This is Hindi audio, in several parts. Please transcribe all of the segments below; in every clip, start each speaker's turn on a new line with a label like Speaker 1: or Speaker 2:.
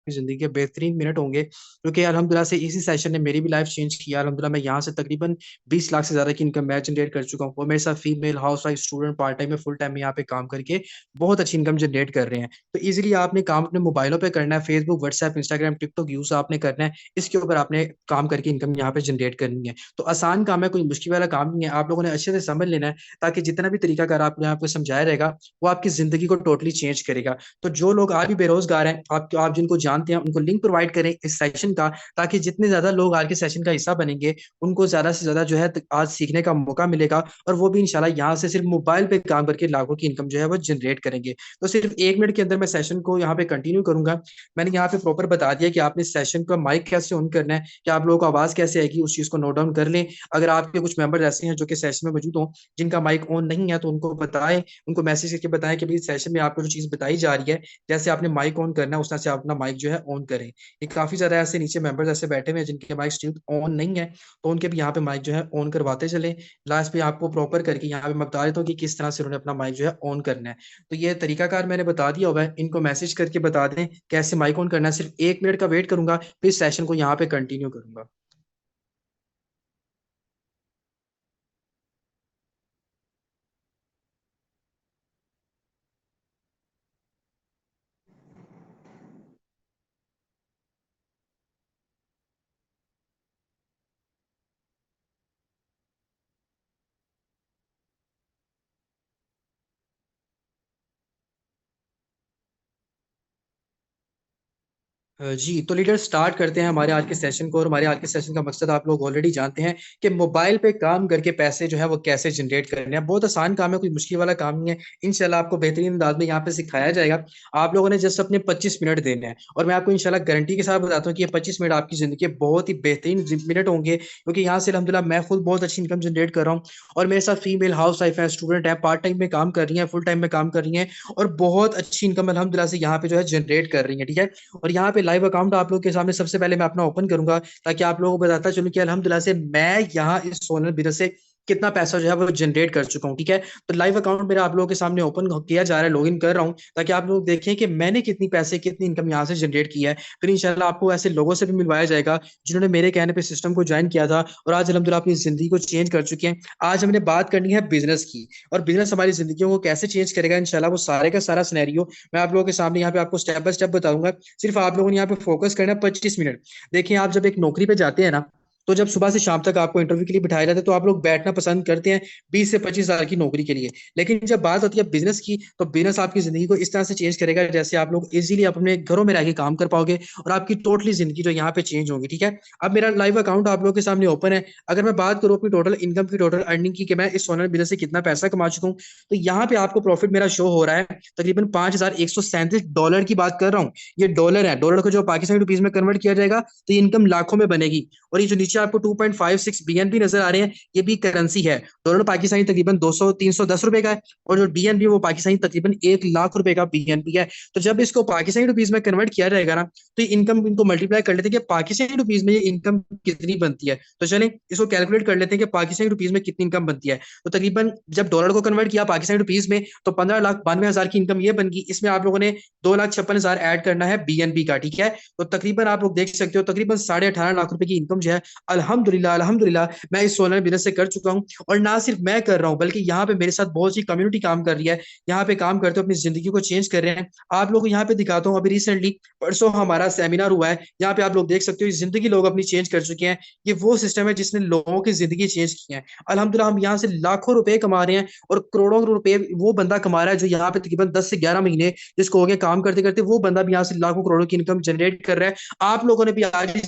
Speaker 1: जिंदगी के बेहतरीन मिनट होंगे, क्योंकि अल्हम्दुलिल्लाह से इसी सेशन ने मेरी भी लाइफ चेंज किया। अल्हम्दुलिल्लाह मैं यहाँ से तकरीबन 20 लाख से ज्यादा की इनकम मैं जनरेट कर चुका हूँ। वो मेरे साथ female house wife student part time में फुल टाइम में यहाँ पे काम करके बहुत अच्छी इनकम जनरेट कर रहे हैं। तो इजीली आपने काम अपने मोबाइलों पे करना है, Facebook WhatsApp Instagram TikTok use आपने करना है, इसके ऊपर आपने काम करके इनकम यहाँ पे जनरेट करनी है। तो आसान काम है, कोई मुश्किल वाला काम नहीं है, आप लोगों ने अच्छे से समझ लेना है, ताकि जितना भी तरीका कार आपने आपको समझाया रहेगा वो आपकी जिंदगी को टोटली चेंज करेगा। तो जो लोग आज भी बेरोजगार हैं, आप जिनको जानते हैं उनको लिंक प्रोवाइड करें इस सेशन का, ताकि जितने ज्यादा लोग आज के सेशन का हिस्सा बनेंगे उनको ज्यादा से ज्यादा जो है आज सीखने का मौका मिलेगा, और वो भी इंशाल्लाह यहाँ से सिर्फ मोबाइल पे काम करके लाखों की इनकम जो है वो जनरेट करेंगे। तो सिर्फ 1 मिनट के अंदर मैं सेशन को यहाँ पे कंटिन्यू करूंगा। मैंने यहाँ पे प्रॉपर बता दिया कि आपने सेशन का माइक कैसे ऑन करना है, कि आप लोगों को आवाज कैसे आएगी, उस चीज को नोट डाउन कर लें। अगर आपके कुछ मेंबर ऐसे हैं जो कि सेशन में मौजूद हों जिनका माइक ऑन नहीं है, तो उनको बताएं, उनको मैसेज करके बताएं कि भाई सेशन में आपको जो चीज बताई जा रही है, जैसे आपने माइक ऑन करना है उस तरह से आप अपना माइक जो है ऑन करें। ये काफी ज्यादा ऐसे नीचे मेंबर्स ऐसे बैठे हुए हैं जिनके माइक स्टिल ऑन नहीं है, तो उनके भी यहाँ पे माइक जो है ऑन करवाते चले। लास्ट पे आपको प्रॉपर करके यहाँ पे मैं बता देता हूँ कि किस तरह से उन्होंने अपना माइक जो है ऑन करना है। तो ये तरीकाकार मैंने बता दिया हुआ है, इनको मैसेज करके बता दें कैसे माइक ऑन करना है। सिर्फ 1 मिनट का वेट करूंगा, फिर सेशन को यहाँ पे कंटिन्यू करूंगा। जी, तो लीडर स्टार्ट करते हैं हमारे आज के सेशन को। और हमारे आज के सेशन का मकसद आप लोग ऑलरेडी जानते हैं कि मोबाइल पे काम करके पैसे जो है वो कैसे जनरेट करने हैं। बहुत आसान काम है, कोई मुश्किल वाला काम नहीं है। इंशाल्लाह आपको बेहतरीन अंदाज में यहाँ पे सिखाया जाएगा। आप लोगों ने जस्ट अपने 25 मिनट देने हैं, और मैं आपको इंशाल्लाह गारंटी के साथ बताता हूँ कि ये 25 मिनट आपकी जिंदगी के बहुत ही बेहतरीन मिनट होंगे, क्योंकि यहाँ से अलहमदिल्ला मैं खुद बहुत अच्छी इनकम जनरेट कर रहा हूँ, और मेरे साथ फीमेल हाउस वाइफ है, स्टूडेंट है, पार्ट टाइम में काम कर रही है, फुल टाइम में काम कर रही है, और बहुत अच्छी इनकम अलहमदिल्ला से यहाँ पे जो है जनरेट कर रही है। ठीक है। और यहाँ पे लाइव अकाउंट आप लोग के सामने सबसे पहले मैं अपना ओपन करूंगा, ताकि आप लोगों को बताता चलूं कि अल्हम्दुलिल्लाह से मैं यहाँ इस सोनल बिजनेस से कितना पैसा जो है वो जनरेट कर चुका हूँ। ठीक है। तो लाइव अकाउंट मेरा आप लोगों के सामने ओपन किया जा रहा है, लॉगिन कर रहा हूँ, ताकि आप लोग देखें कि मैंने कितनी पैसे कितनी इनकम यहाँ से जनरेट की है। फिर इंशाल्लाह आपको ऐसे लोगों से भी मिलवाया जाएगा जिन्होंने मेरे कहने पे सिस्टम को ज्वाइन किया था और आज अलहमदुलिल्लाह अपनी जिंदगी को चेंज कर चुके हैं। आज हमने बात करनी है बिजनेस की, और बिजनेस हमारी जिंदगियों को कैसे चेंज करेगा इंशाल्लाह वो सारे का सारा सिनेरियो मैं आप लोगों के सामने यहाँ पे आपको स्टेप बाय स्टेप बताऊंगा। सिर्फ आप लोगों ने यहाँ पे फोकस करना है 25 मिनट। देखिए, आप जब एक नौकरी पे जाते हैं ना, तो जब सुबह से शाम तक आपको इंटरव्यू के लिए बिठाया जाता है, तो आप लोग बैठना पसंद करते हैं 20 से 25 हज़ार की नौकरी के लिए। लेकिन जब बात होती है बिजनेस की, तो बिजनेस आपकी जिंदगी को इस तरह से चेंज करेगा जैसे आप लोग इजीली अपने घरों में रह के काम कर पाओगे, और आपकी टोटली जिंदगी जो यहाँ पे चेंज होगी। ठीक है। अब मेरा लाइव अकाउंट आप लोगों के सामने ओपन है। अगर मैं बात करूँ अपनी टोटल इनकम की, टोटल अर्निंग की, कि मैं इस सोनल बिजनेस से कितना पैसा कमा चुका हूँ, तो यहाँ पे आपको प्रॉफिट मेरा शो हो रहा है तकरीबन $5,137 की बात कर रहा हूँ। ये डॉलर है, डॉलर को जो पाकिस्तानी रुपीज में कन्वर्ट किया जाएगा तो ये इनकम लाखों में बनेगी। और ये जो नीचे आपको 2.56 बीएनपी नजर आ रहे हैं, ये भी करेंसी है। डॉलर पाकिस्तानी तकरीबन 200 310 रुपए का है, और जो बीएनपी वो पाकिस्तानी तकरीबन 1 लाख रुपए का बीएनपी है। तो जब इसको पाकिस्तानी रुपीज में कन्वर्ट किया जाएगा ना, तो ये इनकम इनको मल्टीप्लाई कर लेते हैं कि पाकिस्तानी रुपीज में ये इनकम कितनी बनती है। तो चलें इसको कैलकुलेट कर लेते हैं कि पाकिस्तानी रुपीज में कितनी इनकम बनती है। तो तकरीबन जब डॉलर को कन्वर्ट किया पाकिस्तानी रुपीज में, तो 15,92,000 की इनकम ये बन गई। इसमें आप लोगों ने 2,56,000 ऐड करना है बीएनबी का। ठीक है। तो तकरीबन आप लोग देख सकते हो तकरीबन 18.5 लाख रुपए की इनकम जो है अल्हम्दुलिल्लाह अल्हम्दुलिल्लाह मैं इस सोलर बिजनेस से कर चुका हूँ। और ना सिर्फ मैं कर रहा हूँ, बल्कि यहाँ पे मेरे साथ बहुत सी कम्युनिटी काम कर रही है, यहाँ पे काम करते हुए अपनी जिंदगी को चेंज कर रहे हैं। आप लोगों को यहाँ पे दिखाता हूँ, अभी रिसेंटली परसों हमारा सेमिनार हुआ है, यहाँ पे आप लोग देख सकते हो जिंदगी लोग अपनी चेंज कर चुके हैं। ये वो सिस्टम है जिसने लोगों की जिंदगी चेंज की है। अल्हम्दुलिल्लाह हम यहाँ से लाखों रुपए कमा रहे हैं, और करोड़ों रुपए वो बंदा कमा रहा है जो यहाँ पे तकरीबन 10 से 11 महीने जिसको हो गए काम करते करते, वो बंदा भी यहाँ से लाखों करोड़ों की इनकम जनरेट कर रहा है। आप लोगों ने भी आगे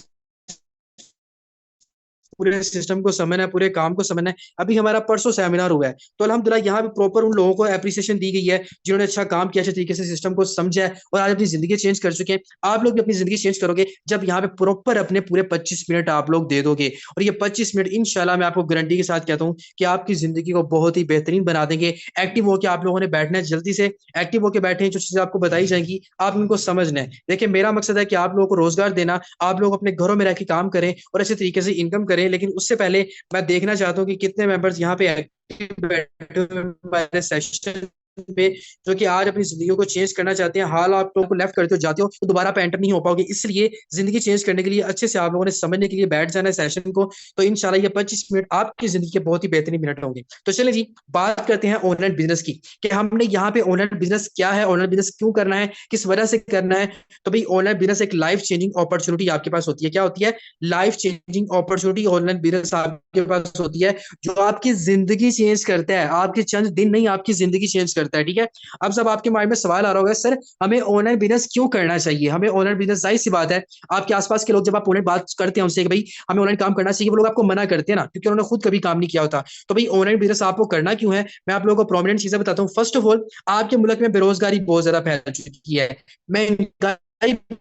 Speaker 1: पूरे सिस्टम को समझना है, पूरे काम को समझना है। अभी हमारा परसों सेमिनार हुआ है, तो अल्हम्दुलिल्लाह यहाँ पे प्रॉपर उन लोगों को एप्रिसिएशन दी गई है जिन्होंने अच्छा काम किया, अच्छे तरीके से सिस्टम को समझा है और आज अपनी जिंदगी चेंज कर चुके हैं। आप लोग भी अपनी जिंदगी चेंज करोगे जब यहाँ पे प्रॉपर अपने पूरे 25 मिनट आप लोग दे दोगे। और ये 25 मिनट इंशाल्लाह मैं आपको गारंटी के साथ कहता हूँ कि आपकी जिंदगी को बहुत ही बेहतरीन बना देंगे। एक्टिव होकर आप लोगों ने बैठना है, जल्दी से एक्टिव होकर बैठे, जो चीजें आपको बताई जाएंगी आप उनको समझना है। देखिए, मेरा मकसद है कि आप लोगों को रोजगार देना, आप लोग अपने घरों में रह के काम करें और अच्छे तरीके से इनकम करें। लेकिन उससे पहले मैं देखना चाहता हूँ कि कितने मेंबर्स यहाँ पे एक्टिव बैठे हुए हमारे सेशन पे, जो कि आज अपनी जिंदगी को चेंज करना चाहते हैं। हाल आप लोगों को लेफ्ट करते हो जाते हो तो दोबारा पे एंटर नहीं हो पाओगे, इसलिए जिंदगी चेंज करने के लिए अच्छे से आप लोगों ने समझने के लिए बैठ जाना है सेशन को। तो इंशाल्लाह ये 25 मिनट आपकी जिंदगी के बहुत ही बेहतरीन मिनट होंगे। तो चलिए जी, बात करते हैं ऑनलाइन बिजनेस की, कि हमने यहाँ पे ऑनलाइन बिजनेस क्या है, ऑनलाइन बिजनेस क्यों करना है, किस वजह से करना है। तो भाई ऑनलाइन बिजनेस एक लाइफ चेंजिंग अपॉर्चुनिटी आपके पास होती है। क्या होती है? Life changing opportunity online business आपके पास होती है, जो आपकी जिंदगी चेंज करता है। आपके चंद दिन नहीं, आपकी जिंदगी चेंज करता है। ठीक है। अब सब आपके माइंड में सवाल आ रहा होगा, सर हमें ऑनलाइन बिजनेस क्यों करना चाहिए, हमें ऑनलाइन बिजनेस, जाहिर सी बात है आपके आसपास के लोग जब आप ऑनलाइन बात करते हैं उनसे कि भाई हमें ऑनलाइन काम करना चाहिए, वो लोग आपको मना करते हैं ना, क्योंकि उन्होंने खुद कभी काम नहीं किया होता। तो भाई ऑनलाइन बिजनेस आपको करना क्यों है, मैं आप लोगों को प्रोमिनेंट चीजें बताता हूँ। फर्स्ट ऑफ ऑल, आपके मुल्क में बेरोजगारी बहुत ज्यादा फैल चुकी है, महंगाई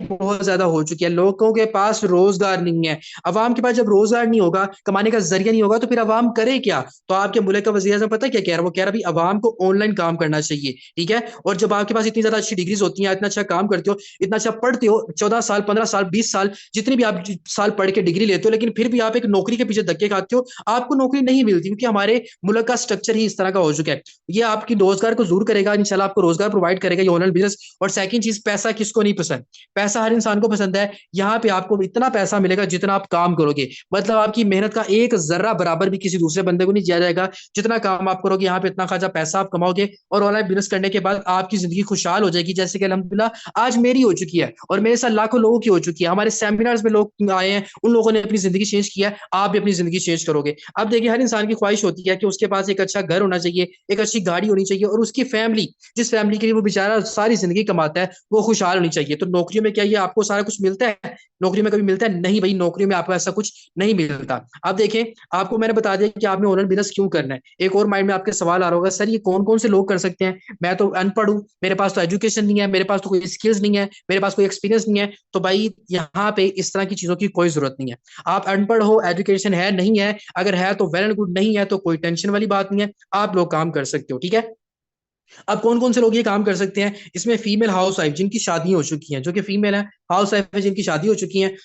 Speaker 1: बहुत ज्यादा हो चुकी है, लोगों के पास रोजगार नहीं है। अवाम के पास जब रोजगार नहीं होगा, कमाने का जरिया नहीं होगा, तो फिर अवाम करे क्या? तो आपके मुल्क का वज़ीर आज़म पता है क्या कह रहा है? वो कह रहा है भाई अवाम को ऑनलाइन काम करना चाहिए। ठीक है। और जब आपके पास इतनी ज्यादा अच्छी डिग्रीज होती हैं, इतना अच्छा काम करते हो, इतना अच्छा पढ़ते हो, 14 साल 15 साल 20 साल जितनी भी आप साल पढ़ के डिग्री लेते हो, लेकिन फिर भी आप एक नौकरी के पीछे धक्के खाते हो, आपको नौकरी नहीं मिलती, क्योंकि हमारे मुल्क का स्ट्रक्चर ही इस तरह का हो चुका है। ये आपकी रोजगार को दूर करेगा इंशाल्लाह, आपको रोजगार प्रोवाइड करेगा ये ऑनलाइन बिजनेस। और सेकंड चीज, पैसा किसको नहीं पसंद? पैसा हर इंसान को पसंद है। यहाँ पे आपको इतना पैसा मिलेगा जितना आप काम करोगे, मतलब आपकी मेहनत का एक जर्रा बराबर भी किसी दूसरे बंदे को नहीं दिया जाएगा। जितना काम आप करोगे यहाँ पे इतना खासा पैसा आप कमाओगे, और ऑनलाइन बिजनेस करने के बाद आपकी जिंदगी खुशहाल हो जाएगी, जैसे कि अल्हम्दुलिल्लाह आज मेरी हो चुकी है और मेरे साथ लाखों लोगों की हो चुकी है। हमारे सेमिनार्स में लोग आए हैं, उन लोगों ने अपनी जिंदगी चेंज किया है, आप भी अपनी जिंदगी चेंज करोगे। अब देखिए, हर इंसान की ख्वाहिश होती है कि उसके पास एक अच्छा घर होना चाहिए, एक अच्छी गाड़ी होनी चाहिए, और उसकी फैमिली, जिस फैमिली के लिए वो बेचारा सारी जिंदगी कमाता है, वो खुशहाल होनी चाहिए। तो नौकरियों में क्या ये आपको सारा कुछ मिलता है? नौकरी में कभी मिलता है? नहीं भाई, नौकरी में आपको ऐसा कुछ नहीं मिलता। अब देखें, आपको मैंने बता दिया कि आपने ऑनलाइन बिजनेस क्यों करना है। एक और माइंड में आपके सवाल आ रहा होगा, सर ये कौन कौन से लोग कर सकते हैं, मैं तो अनपढ़ हूँ, मेरे पास तो एजुकेशन नहीं है, मेरे पास तो कोई स्किल्स नहीं है, मेरे पास कोई एक्सपीरियंस नहीं है। तो भाई यहाँ पे इस तरह की चीजों की कोई जरूरत नहीं है। आप अनपढ़ हो, एजुकेशन है नहीं है, अगर है तो वेल एंड गुड, नहीं है तो कोई टेंशन वाली बात नहीं है, आप लोग काम कर सकते हो। ठीक है। अब कौन कौन से लोग ये काम कर सकते हैं? इसमें फीमेल हाउस वाइफ जिनकी शादी हो चुकी है, जो कि फीमेल है, हाउस वाइफ है जिनकी शादी हो चुकी है,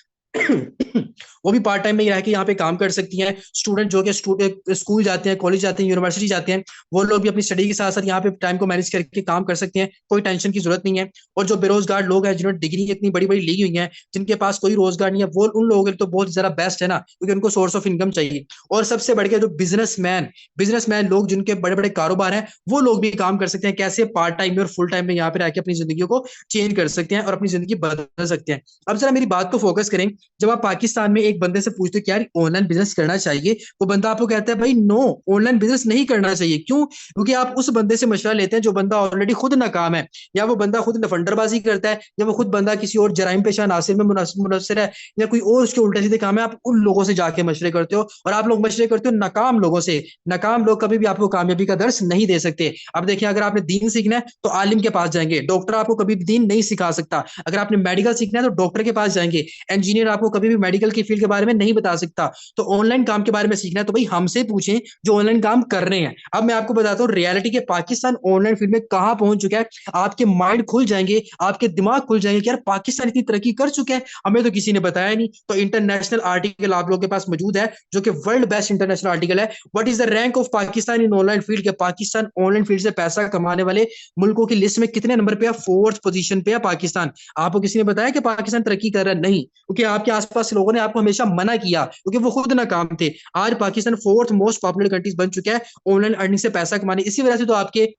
Speaker 1: वो भी पार्ट टाइम में रह के यहाँ पे काम कर सकती हैं। स्टूडेंट जो कि स्कूल जाते हैं, कॉलेज जाते हैं, यूनिवर्सिटी जाते हैं, वो लोग भी अपनी स्टडी के साथ साथ यहाँ पे टाइम को मैनेज करके काम कर सकते हैं, कोई टेंशन की जरूरत नहीं है। और जो बेरोजगार लोग हैं, जिन्होंने डिग्री इतनी बड़ी बड़ी ली हुई है, जिनके पास कोई रोजगार नहीं है, वो उन लोगों के लिए तो बहुत ज्यादा बेस्ट है ना, क्योंकि उनको सोर्स ऑफ इनकम चाहिए। और सबसे बढ़ के जो बिजनेसमैन लोग, जिनके बड़े बड़े कारोबार हैं, वो लोग भी काम कर सकते हैं। कैसे? पार्ट टाइम में और फुल टाइम में यहाँ पे रह के अपनी जिंदगी को चेंज कर सकते हैं और अपनी जिंदगी बदल सकते हैं। अब जरा मेरी बात को फोकस करें। जब आप पाकिस्तान में एक बंदे से पूछते हो कि यार ऑनलाइन बिजनेस करना चाहिए, वो बंदा आपको कहता है भाई नो, ऑनलाइन बिजनेस नहीं करना चाहिए। क्यों? क्योंकि आप उस बंदे से मशवरा लेते हैं जो बंदा ऑलरेडी खुद नाकाम है, या वो बंदा खुद लफंडरबाजी करता है, या वो खुद बंदा किसी और जराइम पेशा नासिर में मुनसर है, या कोई और उसके उल्टे सीधे काम है। आप उन लोगों से जाके मशवरे करते हो, और आप लोग मशवरे करते हो नाकाम लोगों से। नाकाम लोग कभी भी आपको कामयाबी का दर्श नहीं दे सकते। अब देखिए, अगर आपने दीन सीखना है तो आलिम के पास जाएंगे, डॉक्टर आपको कभी भी दीन नहीं सिखा सकता। अगर आपने मेडिकल सीखना है तो डॉक्टर के पास जाएंगे, इंजीनियर आपको कभी भी मेडिकल की फील्ड के बारे में नहीं बता सकता। तो ऑनलाइन काम के बारे में सीखना है तो भाई हमसे पूछें जो ऑनलाइन काम कर रहे हैं। अब मैं आपको बताता हूँ रियलिटी के पाकिस्तान ऑनलाइन फील्ड में कहां पहुंच चुका है। आपके माइंड खुल जाएंगे, आपके दिमाग खुल जाएंगे कि यार पाकिस्तान इतनी तरक्की कर चुका है, हमें तो किसी ने बताया नहीं। तो इंटरनेशनल आर्टिकल आप लोगों के पास मौजूद है, जो कि वर्ल्ड बेस्ट इंटरनेशनल आर्टिकल है, what is the rank of Pakistan in online field. के पाकिस्तान ऑनलाइन फील्ड से पैसा कमाने वाले मुल्कों की लिस्ट में कितने नंबर पे है? 4th पोजीशन पे है पाकिस्तान। आपको किसी ने बताया कि पाकिस्तान तरक्की कर रहा है? नहीं, क्योंकि आपके आसपास लोगों ने आपको हमेशा मना किया, क्योंकि वो खुद नाकाम थे। आज Pakistan 4th most popular countries बन चुका है ऑनलाइन अर्निंग से पैसा कमाने। इसी वजह से तो आपके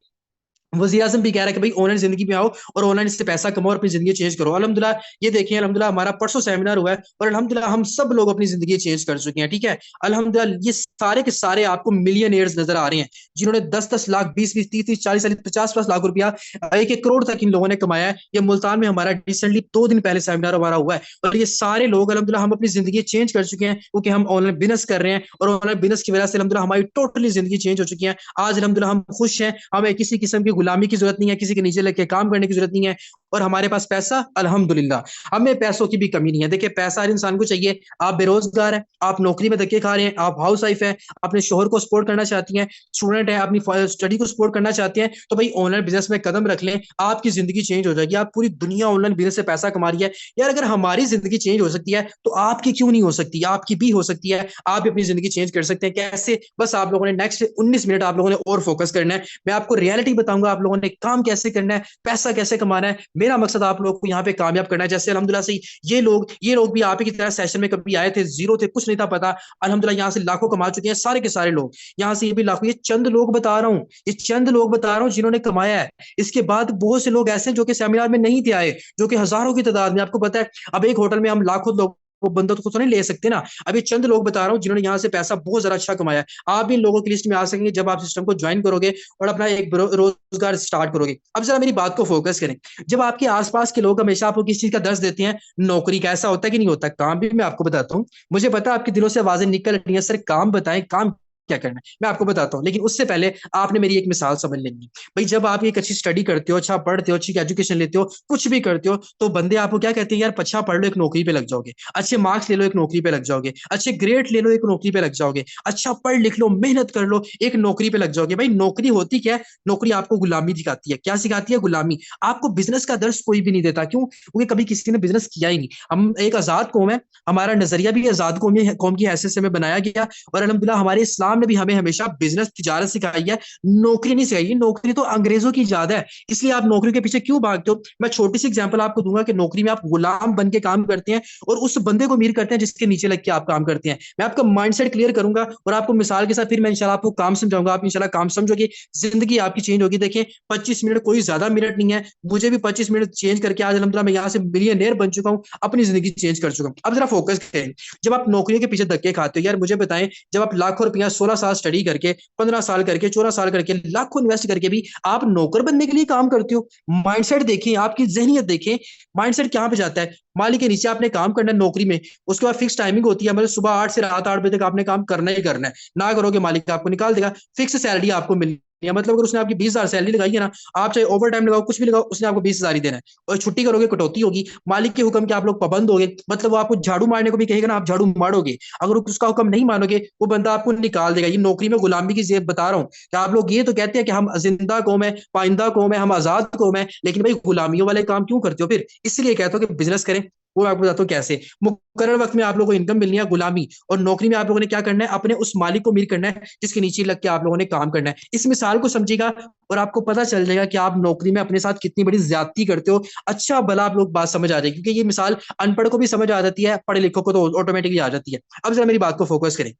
Speaker 1: वजीर आजम भी कह रहा है कि भाई ऑनलाइन जिंदगी में आओ और ऑनलाइन से पैसा कमाओ और अपनी जिंदगी चेंज करो। अल्हम्दुलिल्लाह, ये देखिए अल्हम्दुलिल्लाह हमारा परसों सेमिनार हुआ है और अल्हम्दुलिल्लाह हम सब लोग अपनी जिंदगी चेंज कर चुके हैं। ठीक है। अल्हम्दुलिल्लाह ये सारे के सारे आपको मिलियनियर्स नजर आ रहे हैं, जिन्होंने 10-10 लाख, 20-20, 30-30, 40-40, 50+ लाख रुपया, 1-1 करोड़ तक इन लोगों ने कमाया है। ये मुल्तान में हमारा रिसेंटली 2 दिन पहले सेमिनार हमारा हुआ है, और ये सारे लोग अल्हम्दुलिल्लाह हम अपनी जिंदगी चेंज कर चुके हैं, क्योंकि हम ऑनलाइन बिजनेस कर रहे हैं, और ऑनलाइन बिजनेस की वजह से अल्हम्दुलिल्लाह हमारी टोटली जिंदगी चेंज हो चुकी है। आज अल्हम्दुलिल्लाह हम खुश हैं, हमें किसी किस्म की गुलामी की जरूरत नहीं है, किसी के नीचे लेके काम करने की जरूरत नहीं है। और हमारे पास पैसा अल्हम्दुलिल्लाह, हमें पैसों की भी कमी नहीं है। देखिए पैसा हर इंसान को चाहिए। आप बेरोजगार हैं, आप नौकरी में धक्के खा रहे हैं, आप हाउस वाइफ है, अपने शोहर को सपोर्ट करना चाहती हैं, स्टूडेंट है, अपनी स्टडी को सपोर्ट करना चाहते हैं, तो भाई ऑनलाइन बिजनेस में कदम रख लें, आपकी जिंदगी चेंज हो जाएगी। आप पूरी दुनिया ऑनलाइन बिजनेस से पैसा कमा रही है यार, अगर हमारी जिंदगी चेंज हो सकती है तो आपकी क्यों नहीं हो सकती? आपकी भी हो सकती है, आप भी अपनी जिंदगी चेंज कर सकते हैं। कैसे? बस आप लोगों ने नेक्स्ट 19 मिनट आप लोगों ने और फोकस करना है। मैं आपको रियलिटी बताऊंगा, आप लोगों ने काम कैसे करना है, पैसा कैसे कमाना है। मेरा मकसद आप लोगों को यहाँ पे कामयाब करना है। जैसे अल्हम्दुलिल्लाह से ये लोग भी आप ही की तरह सेशन में कभी आए थे, जीरो थे, कुछ नहीं था पता, अल्हम्दुलिल्लाह यहाँ से लाखों कमा चुके हैं सारे के सारे लोग। यहाँ से ये भी लाखों, ये चंद लोग बता रहा हूँ, ये चंद लोग बता रहा हूँ जिन्होंने कमाया है। इसके बाद बहुत से लोग ऐसे हैं जो कि सेमिनार में नहीं थे आए, जो कि हजारों की तादाद में, आपको पता है अब एक होटल में हम लाखों लोग वो बंदा तो नहीं ले सकते ना। अभी चंद लोग बता रहा हूँ जिन्होंने यहाँ से पैसा बहुत ज्यादा अच्छा कमाया है। आप भी इन लोगों की लिस्ट में आ सकेंगे जब आप सिस्टम को ज्वाइन करोगे और अपना एक रोजगार स्टार्ट करोगे। अब जरा मेरी बात को फोकस करें। जब आपके आसपास के लोग हमेशा आपको किस चीज का दर्श देते हैं, नौकरी का, ऐसा होता है कि नहीं होता? काम भी मैं आपको बताता हूँ। मुझे पता है आपके दिलों से आवाजें निकल रही है, सर काम बताएं, काम क्या करना है, मैं आपको बताता हूँ। लेकिन उससे पहले आपने मेरी एक मिसाल समझ लेनी। भाई जब आप एक अच्छी स्टडी करते हो, अच्छा पढ़ते हो, अच्छी एजुकेशन लेते हो, कुछ भी करते हो, तो बंदे आपको क्या कहते हैं, यार अच्छा पढ़ लो एक नौकरी पे लग जाओगे, अच्छे मार्क्स ले लो एक नौकरी पे लग जाओगे, अच्छे ग्रेड ले लो एक नौकरी पे लग जाओगे, अच्छा पढ़ लिख लो, मेहनत कर लो, एक नौकरी पे लग जाओगे। भाई नौकरी होती क्या है? नौकरी आपको गुलामी सिखाती है। क्या सिखाती है? गुलामी। आपको बिजनेस का दर्श कोई भी नहीं देता। क्यों? क्योंकि कभी किसी ने बिजनेस किया ही नहीं। हम एक आजाद कौम है, हमारा नजरिया भी आजाद कौम की हैसियत से हमें बनाया गया, और अलहमदुल्ला हमारे इस्लाम ने भी हमें हमेशा बिजनेस तिजारत सिखाई है, नौकरी नहीं सिखाई। नौकरी तो अंग्रेजों की इजाद है, इसलिए आप नौकरी के पीछे क्यों भागते हो? मैं छोटी सी एग्जांपल आपको दूंगा कि नौकरी में आप गुलाम बन के काम करते हैं और उस बंदे को मीर करते हैं जिसके नीचे लग के आप काम करते हैं। मैं आपका माइंडसेट क्लियर करूंगा और आपको मिसाल के साथ फिर मैं इंशाल्लाह आपको काम समझाऊंगा, आप इंशाल्लाह काम समझोगे, जिंदगी आपकी चेंज होगी। देखिए 25 मिनट कोई ज्यादा मिनट नहीं है, मुझे भी 25 मिनट चेंज करके आज अलहमदुल्ला मैं यहाँ से मिलियनेयर बन चुका हूँ, अपनी जिंदगी चेंज कर चुका हूँ। अब जरा फोकस करें। जब आप नौकरियों के पीछे धक्के खाते हो, यार मुझे बताएं, जब आप लाखों रुपया 16 साल स्टडी करके, 15 साल करके, 14 साल करके, लाखों इन्वेस्ट करके भी आप नौकर बनने के लिए काम करते हो, माइंडसेट देखें, आपकी जहनीत देखें, माइंडसेट कहाँ पे जाता है? मालिक के नीचे आपने काम करना है नौकरी में, उसके बाद फिक्स टाइमिंग होती है, मतलब सुबह 8 से रात 8 बजे तक आपने काम करना ही करना है। ना करोगे मालिक आपको निकाल देगा, फिक्स सैलरी आपको मिल, या मतलब अगर उसने आपकी 20,000 सैलरी लगाई है ना, आप चाहे ओवर टाइम लगाओ, कुछ भी लगाओ, उसने आपको 20,000 ही देना है। और छुट्टी करोगे कटौती होगी, मालिक के हुक्म के आप लोग पाबंद होगे, मतलब वो आपको झाड़ू मारने को भी कहेगा ना, आप झाड़ू मारोगे। अगर उसका हुक्म नहीं मानोगे, वो बंदा आपको निकाल देगा। ये नौकरी में गुलामी की जेब बता रहा हूँ कि आप लोग ये तो कहते हैं कि हम जिंदा कौम है, पाइंदा कौम है, हम आजाद कौम है, लेकिन भाई गुलामियों वाले काम क्यों करते हो? फिर इसलिए कहते हो कि बिजनेस करें। वो मैं आपको बताता हूँ कैसे। मुकर्रर वक्त में आप लोगों को इनकम मिलनी है, गुलामी। और नौकरी में आप लोगों ने क्या करना है? अपने उस मालिक को मीर करना है जिसके नीचे लग के आप लोगों ने काम करना है। इस मिसाल को समझिएगा और आपको पता चल जाएगा कि आप नौकरी में अपने साथ कितनी बड़ी ज्यादती करते हो। अच्छा भला आप लोग बात समझ आ जाएगी, क्योंकि ये मिसाल अनपढ़ को भी समझ आ जाती है, पढ़े लिखों को तो ऑटोमेटिकली आ जाती है। अब जरा मेरी बात को फोकस करें।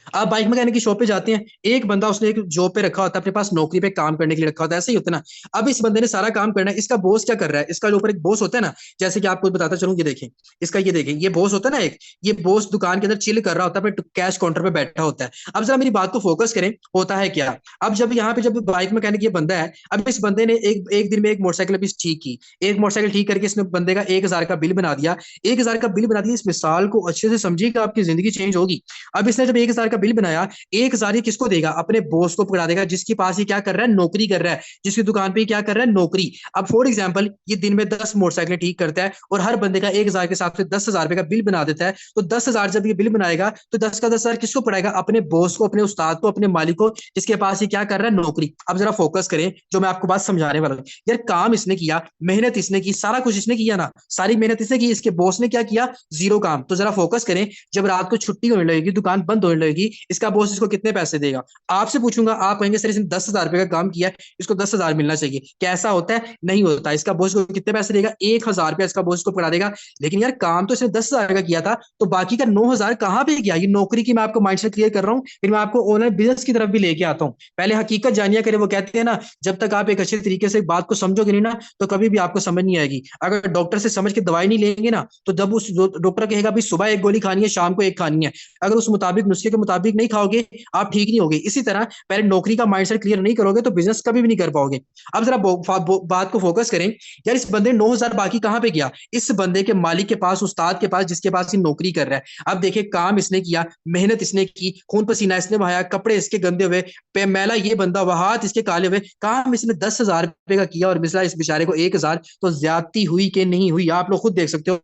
Speaker 1: आप बाइक मैकेनिक की शॉप पे जाते हैं, एक बंदा उसने एक जॉब पे रखा होता है, अपने पास नौकरी पे काम करने के लिए रखा होता है, ऐसे ही होता है ना। अब इस बंदे ने सारा काम करना है, इसका बॉस क्या कर रहा है? इसका जो ऊपर एक बॉस होता है ना, जैसे कि आपको बताता चलूं, ये देखें, इसका ये देखें, ये बॉस होता है ना एक, ये बॉस दुकान के अंदर चिल कर रहा होता है, अपने कैश काउंटर पे बैठा होता है। अब जरा मेरी बात को फोकस करें, होता है क्या? अब जब यहाँ पे जब बाइक मैकेनिक ये बंदा है, अब इस बंदे ने एक एक दिन में एक मोटरसाइकिल अभी ठीक की, एक मोटरसाइकिल ठीक करके इसने बंदे का 1,000 का बिल बना दिया, 1,000 का बिल बना दिया। इस मिसाल को अच्छे से समझिएगा, आपकी जिंदगी चेंज होगी। अब इसने जब 1,000 का बिल बनाया, 1,000 किसको देगा? अपने बॉस को पकड़ा देगा, जिसके पास ये क्या कर रहा है? नौकरी कर रहा है, जिसकी दुकान पे क्या कर रहा है? नौकरी। अब फॉर एग्जाम्पल ये दिन में 10 मोटरसाइकिल ठीक करता है और हर बंदे का 1,000 के हिसाब से 10,000 रुपए का बिल बना देता है। तो 10,000 जब ये बिल बनाएगा तो 10 का 10,000 किसको पड़ेगा? अपने बॉस को, अपने उस्ताद को, अपने मालिक को, जिसके पास ये क्या कर रहा है? नौकरी। अब जरा फोकस करें, जो मैं आपको बात समझाने वाला हूँ। यार काम इसने किया, मेहनत इसने की, सारा कुछ इसने किया ना, सारी मेहनत इसने की, इसके बॉस ने क्या किया? जीरो काम। तो जरा फोकस करें, जब रात को छुट्टी होने लगेगी, दुकान बंद होने लगेगी, इसका बॉस इसको कितने पैसे देगा? आपसे पूछूंगा, आप कहेंगे सर इसने 10,000 रुपए का काम किया है, इसको 10,000 मिलना चाहिए। कैसा होता है? नहीं होता। इसका बॉस को कितने पैसे देगा? 1,000 रुपया इसका बॉस को पकड़ा देगा। लेकिन यार काम तो इसने 10,000 का किया था, तो बाकी का 9,000 कहाँ पे गया? ये नौकरी की मैं आपको माइंडसेट क्लियर कर रहा हूँ, फिर मैं आपको ऑनलाइन बिजनेस की तरफ भी लेके आता हूँ। पहले हकीकत जानिया करे, वो कहते हैं ना, जब तक आप एक अच्छे तरीके से बात को समझोगे नहीं ना, तो कभी भी आपको समझ नहीं आएगी। अगर डॉक्टर से समझ के दवाई नहीं लेंगे ना, तो जब उस डॉक्टर कहेगा भाई सुबह एक गोली खानी है, शाम को एक खानी है, अगर उस मुताबिक नुस्खे के मुताबिक मुताबिक नहीं खाओगे, आप ठीक नहीं होगे। इसी तरह पहले नौकरी का माइंडसेट क्लियर नहीं करोगे तो बिजनेस कभी भी नहीं कर पाओगे। अब जरा बात को फोकस करें। यार इस बंदे ने 9,000 बाकी कहां पे किया? इस बंदे के मालिक के पास, उस्ताद के पास, जिसके पास ये नौकरी कर रहा है। अब देखिए, काम इसने किया, मेहनत इसने की, खून पसीना इसने बहाया, कपड़े इसके गंदे हुए, मैला ये बंदा हुआ, हाथ इसके काले हुए, काम इसने 10,000 रुपए का किया और मिला इस बेचारे को 1,000। तो ज्यादती हुई कि नहीं हुई? आप लोग खुद देख सकते हो।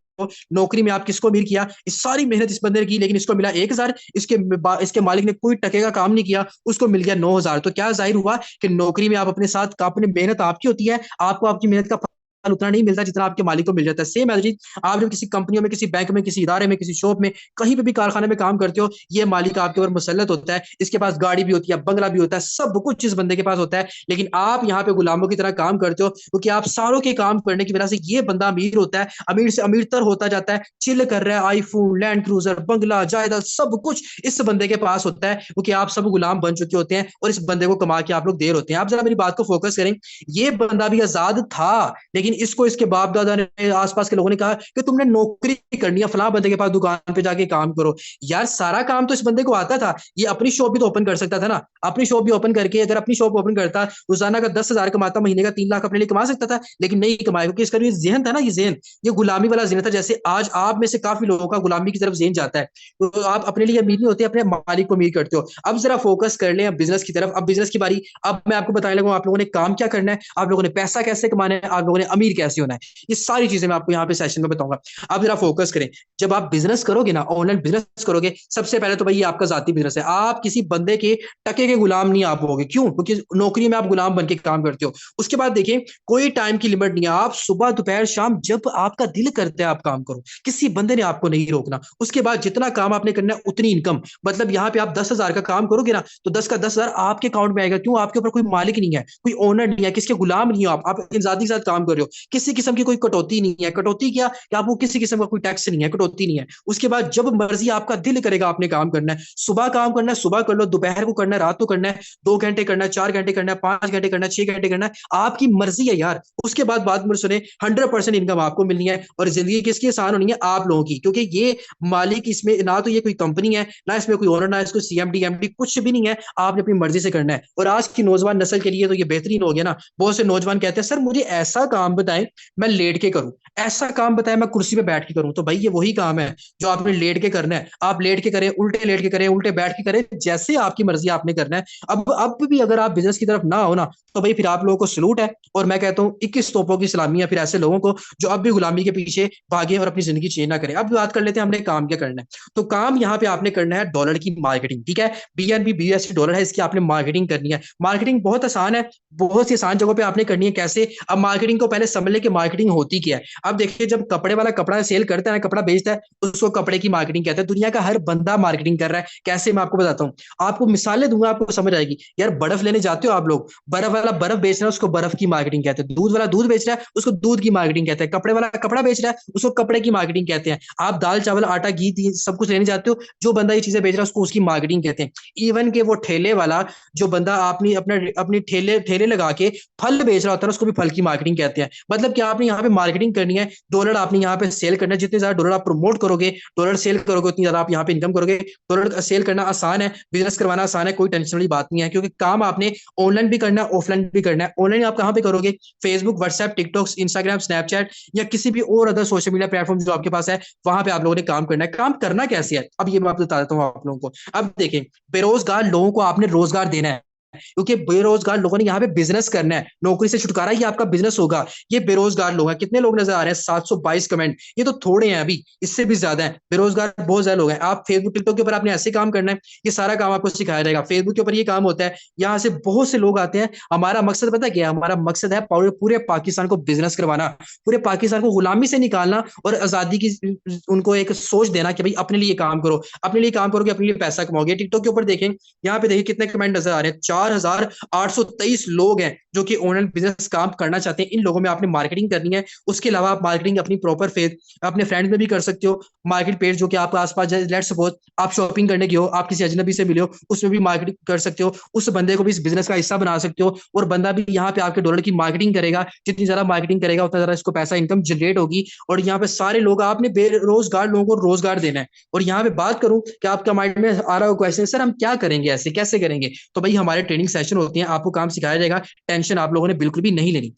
Speaker 1: नौकरी में आप किसको अमीर किया? इस सारी मेहनत इस बंदे ने की, लेकिन इसको मिला 1,000। इसके मालिक ने कोई टके का काम नहीं किया, उसको मिल गया 9,000। तो क्या जाहिर हुआ कि नौकरी में आप अपने साथ, अपनी मेहनत आपकी होती है, आपको आपकी मेहनत का फल उतना नहीं मिलता जितना आपके मालिक को मिल जाता है। सेम एज आप जब किसी कंपनियों में, किसी बैंक में, किसी इदारे में, किसी शॉप में, कहीं पे भी कारखाने में काम करते हो, ये मालिक आपके ऊपर मुसल्लत होता है, इसके पास गाड़ी भी होती है, बंगला भी होता है, सब कुछ इस बंदे के पास होता है। लेकिन आप यहाँ पे गुलामों की तरह काम करते हो, क्योंकि आप सारों के काम करने की वजह से ये बंदा अमीर होता है, अमीर से अमीरतर होता जाता है, चिल कर रहा है, आईफोन, लैंड क्रूजर, बंगला, जायदाद, सब कुछ इस बंदे के पास होता है, क्योंकि आप सब गुलाम बन चुके होते हैं और इस बंदे को कमा के आप लोग देर होते हैं। आप जरा मेरी बात को फोकस करें। ये बंदा भी आजाद था, लेकिन इसको इसके बाप दादा ने, आसपास के लोगों ने कहा कि तुमने नौकरी करनी है, फलां बंदे के पास दुकान पे जाके काम करो। यार सारा काम तो इस बंदे को आता था, ये अपनी शॉप भी तो ओपन कर सकता था ना। अपनी शॉप भी ओपन करके, अगर अपनी शॉप ओपन करता, रोजाना का 10,000 कमाता, महीने का 3 लाख अपने लिए कमा सकता था, लेकिन नहीं कमाया, क्योंकि इसका जो जहन था ना, ये जहन, ये गुलामी वाला जहन था। जैसे आज आप में से काफी लोगों का गुलामी की तरफ जहन जाता है, तो आप अपने लिए अमीर नहीं होते, अपने मालिक को अमीर करते हो। अब जरा फोकस कर ले बिजनेस की तरफ। अब बिजनेस की बारी। अब मैं आपको बताने लगा आप लोगों ने काम क्या करना है, आप लोगों ने पैसा कैसे कमाना है, आप लोगों ने अमीर कैसे होना है। ये सारी चीजें मैं आपको यहाँ पे सेशन में बताऊंगा। आप जरा फोकस करें। जब आप बिजनेस करोगे ना, ऑनलाइन बिजनेस करोगे, सबसे पहले तो भाई ये आपका जाती बिजनेस है। आप किसी बंदे के टके के गुलाम नहीं आप होगे। क्यों? क्योंकि नौकरी में आप गुलाम बन के काम करते हो। उसके बाद देखिए, कोई टाइम की लिमिट नहीं है। आप सुबह, दोपहर, शाम, जब आपका दिल करता है आप काम करो, किसी बंदे ने आपको नहीं रोकना। उसके बाद जितना काम आपने करना है उतनी इनकम, मतलब यहाँ पे आप 10,000 का काम करोगे ना, तो 10 का 10,000 आपके अकाउंट में आएगा। क्यों? आपके ऊपर कोई मालिक नहीं है, कोई ओनर नहीं है, किसके गुलाम नहीं हो आप आजादी के साथ काम कर रहे हो। किसी किस्म की कोई कटौती नहीं है। कटौती क्या कि आपको किसी किस्म का कोई टैक्स नहीं है, कटौती नहीं है। उसके बाद जब मर्जी आपका दिल करेगा आपने काम करना है, सुबह काम करना है, सुबह कर लो, दोपहर को करना है, रात को करना है, 2 घंटे करना है, 4 घंटे करना है, 5 घंटे करना है, 6 घंटे करना है, आपकी मर्जी है यार। उसके बाद बात मुझे सुने, 100% इनकम आपको मिलनी है और जिंदगी किसकी आसान होनी है? आप लोगों की। क्योंकि ये मालिक, इसमें ना तो ये कोई कंपनी है, ना इसमें कोई ओनर, ना इसको सीएमडी एमडी कुछ भी नहीं है। आपने अपनी मर्जी से करना है। और आज की नौजवान नस्ल के लिए तो ये बेहतरीन हो गया ना। बहुत से नौजवान कहते हैं सर मुझे ऐसा काम बताएं मैं लेट के करूं, ऐसा काम बताएं मैं कुर्सी पे बैठ के करूं। तो भाई ये वही काम है जो आपने लेट के करना है। आप लेट के करें, उल्टे लेट के करें, उल्टे बैठ के करें, जैसे आपकी मर्जी आपने करना है। अब भी अगर आप बिजनेस की तरफ ना हो ना, तो भाई फिर आप लोगों को सलूट है। और मैं कहता हूँ 21 तोपों की सलामी है फिर ऐसे लोगों को जो अब भी गुलामी के पीछे भागे और अपनी जिंदगी चेंज ना करें। अब बात कर लेते हैं हमने काम क्या करना है। तो काम यहाँ पे आपने करना है डॉलर की मार्केटिंग। ठीक है, बीएनबी बीएसडी डॉलर है, इसकी आपने मार्केटिंग करनी है। मार्केटिंग बहुत आसान है, बहुत सी आसान जगहों पे आपने करनी है। कैसे? अब मार्केटिंग को पहले समझ ले कि मार्केटिंग होती क्या है। अब देखिए, जब कपड़े वाला कपड़ा सेल करता है, कपड़ा बेचता है, उसको कपड़े की मार्केटिंग कहते हैं। दुनिया का हर बंदा मार्केटिंग कर रहा है। कैसे? मैं आपको बताता हूँ, आपको मिसालें दूंगा, आपको समझ आएगी। यार बर्फ लेने जाते हो आप लोग, बर्फ वाला बर्फ बेच रहा है, उसको बर्फ की मार्केटिंग कहते हैं। दूध वाला दूध बेच रहा है, उसको दूध की मार्केटिंग कहते हैं। कपड़े वाला कपड़ा बेच रहा है, उसको कपड़े की मार्केटिंग कहते हैं। आप दाल चावल आटा घी सब कुछ लेने जाते हो, जो बंदा ये चीजें बेच रहा है उसको उसकी मार्केटिंग कहते हैं। इवन के वो ठेले वाला जो बंदा आपने अपनी ठेले ठेले लगा के फल बेच रहा होता है, उसको भी फल की मार्केटिंग कहते हैं। मतलब कि आपने यहाँ पे मार्केटिंग करनी है, डॉलर आपने यहाँ पे सेल करना है। जितने ज्यादा डॉलर आप प्रमोट करोगे, डॉलर सेल करोगे, उतनी ज्यादा आप यहाँ पे इनकम करोगे। डॉलर सेल करना आसान है, बिजनेस करवाना आसान है, कोई टेंशन वाली बात नहीं है। क्योंकि काम आपने ऑनलाइन भी करना है, ऑफलाइन भी करना है। ऑनलाइन आप कहाँ पे करोगे? Facebook, WhatsApp, TikTok, Instagram, Snapchat या किसी भी और अदर सोशल मीडिया प्लेटफॉर्म जो आपके पास है, वहां पे आप लोगों ने काम करना है। काम करना कैसे है, अब ये मैं आपको बता देता हूँ आप लोगों को। अब देखें, बेरोजगार लोगों को आपने रोजगार देना है, क्योंकि बेरोजगार लोगों ने यहाँ पे बिजनेस करना है। नौकरी से छुटकारा ही आपका बिजनेस होगा। ये बेरोजगार लोग हैं। कितने लोग नजर आ रहे हैं? 722 कमेंट। ये तो थोड़े हैं, अभी इससे भी ज्यादा है। बेरोजगार बहुत ज्यादा लोग हैं। आप फेसबुक टिकटॉक के ऊपर आपने ऐसे काम करना है, ये सारा काम आपको सिखाया जाएगा। फेसबुक के ऊपर ये काम होता है, यहाँ से बहुत से लोग आते हैं। हमारा मकसद पता क्या है? हमारा मकसद है पूरे पाकिस्तान को बिजनेस करवाना, पूरे पाकिस्तान को गुलामी से निकालना और आजादी की उनको एक सोच देना कि भाई अपने लिए काम करो, अपने लिए काम करोगे, अपने लिए पैसा कमाओगे। टिकटॉक के ऊपर देखें, यहाँ पे देखिए कितने कमेंट नजर आ रहे हैं, 4,823 लोग हैं जो कि ऑनलाइन बिजनेस काम करना चाहते हैं, इन लोगों में आपने मार्केटिंग करनी है। उसके अलावा आप मार्केटिंग अपनी प्रॉपर फेस अपने फ्रेंड्स में भी कर सकते हो। मार्केट पेज जो कि आपके आसपास, लेट्स सपोज आप शॉपिंग करने की हो, आप किसी अजनबी से मिले हो, उसमें भी मार्केटिंग कर सकते हो। उस बंदे को भी इस बिजनेस का हिस्सा बना सकते हो, और बंदा भी यहाँ पे आपके डॉलर की मार्केटिंग करेगा। जितनी ज्यादा मार्केटिंग करेगा उतना ज्यादा इसको पैसा इनकम जनरेट होगी। और यहाँ पे सारे लोग, आपने बेरोजगार लोगों को रोजगार देना है। और यहाँ पे बात करूं कि आपका माइंड में आ रहा हो क्वेश्चन, सर हम क्या करेंगे, ऐसे कैसे करेंगे? तो भाई हमारे ट्रेनिंग सेशन होते हैं, आपको काम सिखाया जाएगा। टेंशन आप लोगों ने बिल्कुल भी नहीं लेनी।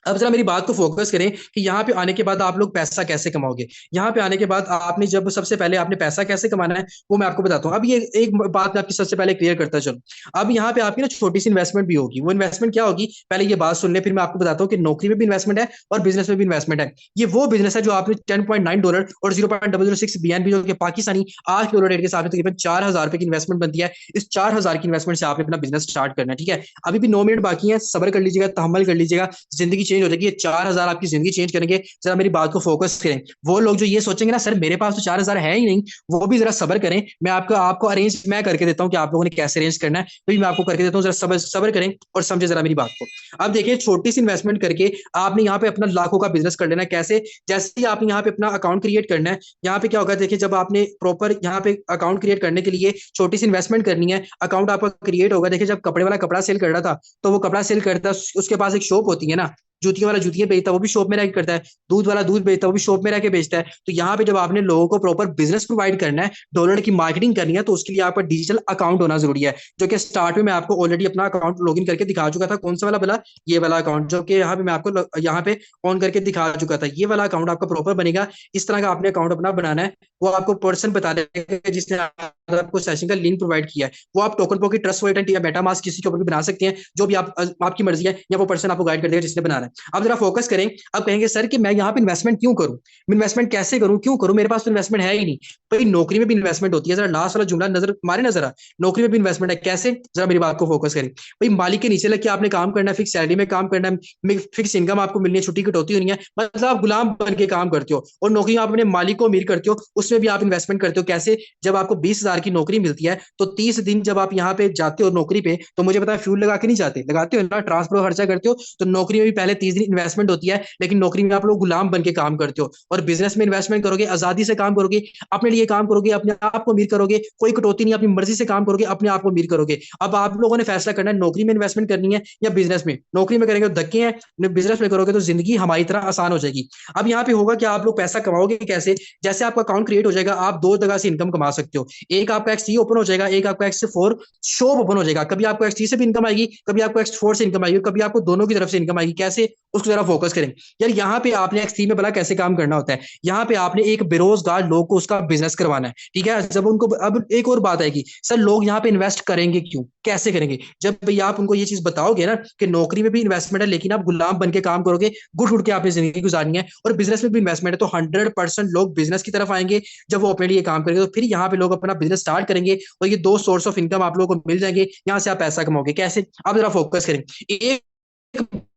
Speaker 1: अब जरा मेरी बात को फोकस करें कि यहाँ पे आने के बाद आप लोग पैसा कैसे कमाओगे। यहाँ पे आने के बाद आपने जब सबसे पहले आपने पैसा कैसे कमाना है वो मैं आपको बताता हूँ। अब ये एक बात मैं आपकी सबसे पहले क्लियर करता चलो। अब यहाँ पे आपकी ना छोटी सी इन्वेस्टमेंट भी होगी। वो इन्वेस्टमेंट क्या होगी, पहले ये बात सुन ले, फिर मैं आपको बताता हूँ कि नौकरी में भी इन्वेस्टमेंट है और बिजनेस में भी इन्वेस्टमेंट है। ये वो बिजनेस है जो आपने $10.9 और 0.006 BNB जो कि पाकिस्तानी आज के डॉलर रेट के हिसाब से तकरीबन 4,000 रुपए की इन्वेस्टमेंट बनती है। इस 4,000 की इन्वेस्टमेंट से आपने अपना बिजनेस स्टार्ट करना है, ठीक है। अभी भी 9 मिनट बाकी है, सब्र कर लीजिएगा, तहम्मुल कर लीजिएगा, जिंदगी चेंज हो जाएगी। ये 4,000 आपकी जिंदगी चेंज करेंगे। जरा मेरी बात को फोकस करें। वो लोग जो ये सोचेंगे ना सर मेरे पास तो 4,000 है ही नहीं, वो भी जरा सब्र करें। मैं आपको आपको अरेंज मैं करके देता हूँ कि आप लोगों ने कैसे अरेंज करना है, तो मैं आपको करके देता हूँ। जरा सब्र सब्र करें और समझे जरा मेरी बात को। अब देखिए, छोटी सी इन्वेस्टमेंट करके आपने यहाँ पे अपना लाखों का बिजनेस कर लेना है। कैसे? जैसे ही आपने यहाँ पे अपना अकाउंट क्रिएट करना है, यहाँ पे क्या होगा देखिए, जब आपने प्रॉपर यहाँ पे अकाउंट क्रिएट करने के लिए छोटी सी इन्वेस्टमेंट करनी है, अकाउंट आपका क्रिएट होगा। देखिए, जब कपड़े वाला कपड़ा सेल कर रहा था, तो वो कपड़ा सेल करता, उसके पास एक शॉप होती है ना, जूतियों वाला जूतियां बेचता है, वो भी शॉप में रह के करता है। दूध वाला दूध बेचता है, वो भी शॉप में रह के बेचता है। तो यहाँ पे जब आपने लोगों को प्रॉपर बिजनेस प्रोवाइड करना है, डॉलर की मार्केटिंग करनी है, तो उसके लिए आपका डिजिटल अकाउंट होना जरूरी है। जो कि स्टार्ट में मैं आपको ऑलरेडी अपना अकाउंट लॉगिन करके दिखा चुका था। कौन सा वाला बोला? ये वाला अकाउंट, जो कि यहाँ पे मैं आपको यहाँ पे ऑन करके दिखा चुका था। ये वाला अकाउंट आपका प्रॉपर बनेगा। इस तरह का आपने अकाउंट अपना बनाना है। वो आपको पर्सन बता देगा जिसने आपको सेशन का लिंक प्रोवाइड किया है। वो आप टोकन पॉकेट, ट्रस्ट वॉलेट या मेटा मास्क किसी के ऊपर भी बना सकते हैं, जो भी आप आपकी मर्जी है, या वो पर्सन आपको गाइड कर देगा जिसने बनाना है। अब जरा फोकस करें। अब कहेंगे सर कि मैं यहाँ पे इन्वेस्टमेंट क्यों करूं, मैं इन्वेस्टमेंट कैसे करूं, क्यों करूं, मेरे पास तो इन्वेस्टमेंट है ही नहीं। भाई नौकरी में भी इन्वेस्टमेंट होती है। जरा लास्ट वाला जुमला नजर मारे, नजर आ, नौकरी में भी इन्वेस्टमेंट है। कैसे? जरा मेरी बात को फोकस करें। भाई मालिक के नीचे लग के आपने काम करना है, फिक्स सैलरी में काम करना है, फिक्स इनकम आपको मिलनी है, छुट्टी कटौती होनी है, मतलब आप गुलाम बन के काम करते हो। और नौकरी आप अपने मालिक को अमीर करते हो, उसमें भी आप इन्वेस्टमेंट करते हो। कैसे? जब आपको 20,000 की नौकरी मिलती है, तो 30 दिन जब आप यहाँ पे जाते हो नौकरी पे, तो मुझे पता है फ्यूल लगा के नहीं जाते, लगाते हो ना, ट्रांसपोर्ट खर्चा करते हो। तो नौकरी में भी पहले 30 दिन इन्वेस्टमेंट होती है, लेकिन नौकरी में आप लोग गुलाम बन के काम करते हो। और बिजनेस में इन्वेस्टमेंट करोगे, आजादी से काम करोगे, अपने लिए काम करोगे, अपने आप को अमीर करोगे, कोई कटौती नहीं, अपनी मर्जी से काम करोगे, अपने आप को अमीर करोगे। अब आप लोगों ने फैसला करना है नौकरी में इन्वेस्टमेंट करनी है या बिजनेस में। नौकरी में करेंगे तो धक्के हैं, बिजनेस में करोगे तो जिंदगी हमारी तरह आसान हो जाएगी। अब यहाँ पे होगा कि आप लोग पैसा कमाओगे कैसे। जैसे आपका अकाउंट क्रिएट हो जाएगा, आप दो जगह से इनकम कमा सकते हो। एक आपका एक्स ओपन हो जाएगा, एक आपका एक्स फोर शॉप ओपन हो जाएगा। कभी आपको एक्स से भी इनकम आएगी, कभी आपको एक्स फोर से इनकम आएगी, कभी आपको दोनों की तरफ से इनकम आएगी। कैसे? उसको जरा फोकस करें। यार यहाँ पे आपने एक्स में बोला कैसे काम करना होता है। यहाँ पे आपने एक बेरोजगार लोग को उसका बिजनेस करवाना है, ठीक है। जब उनको, अब एक और बात आएगी, सर लोग यहाँ पे इन्वेस्ट करेंगे क्यों, कैसे करेंगे? जब भैया आप उनको ये चीज बताओगे ना कि नौकरी में भी इन्वेस्टमेंट है, लेकिन आप गुलाम बन के काम करोगे, गुट उठ के आपने जिंदगी गुजारनी है, और बिजनेस में भी इन्वेस्टमेंट है, तो 100% लोग बिजनेस की तरफ आएंगे जब वो अपने लिए काम करेंगे। तो फिर यहाँ पे लोग अपना बिजनेस स्टार्ट करेंगे, और ये दो सोर्स ऑफ इनकम आप लोगों को मिल जाएंगे। यहाँ से आप पैसा कमाओगे कैसे? आप जरा फोकस करें। एक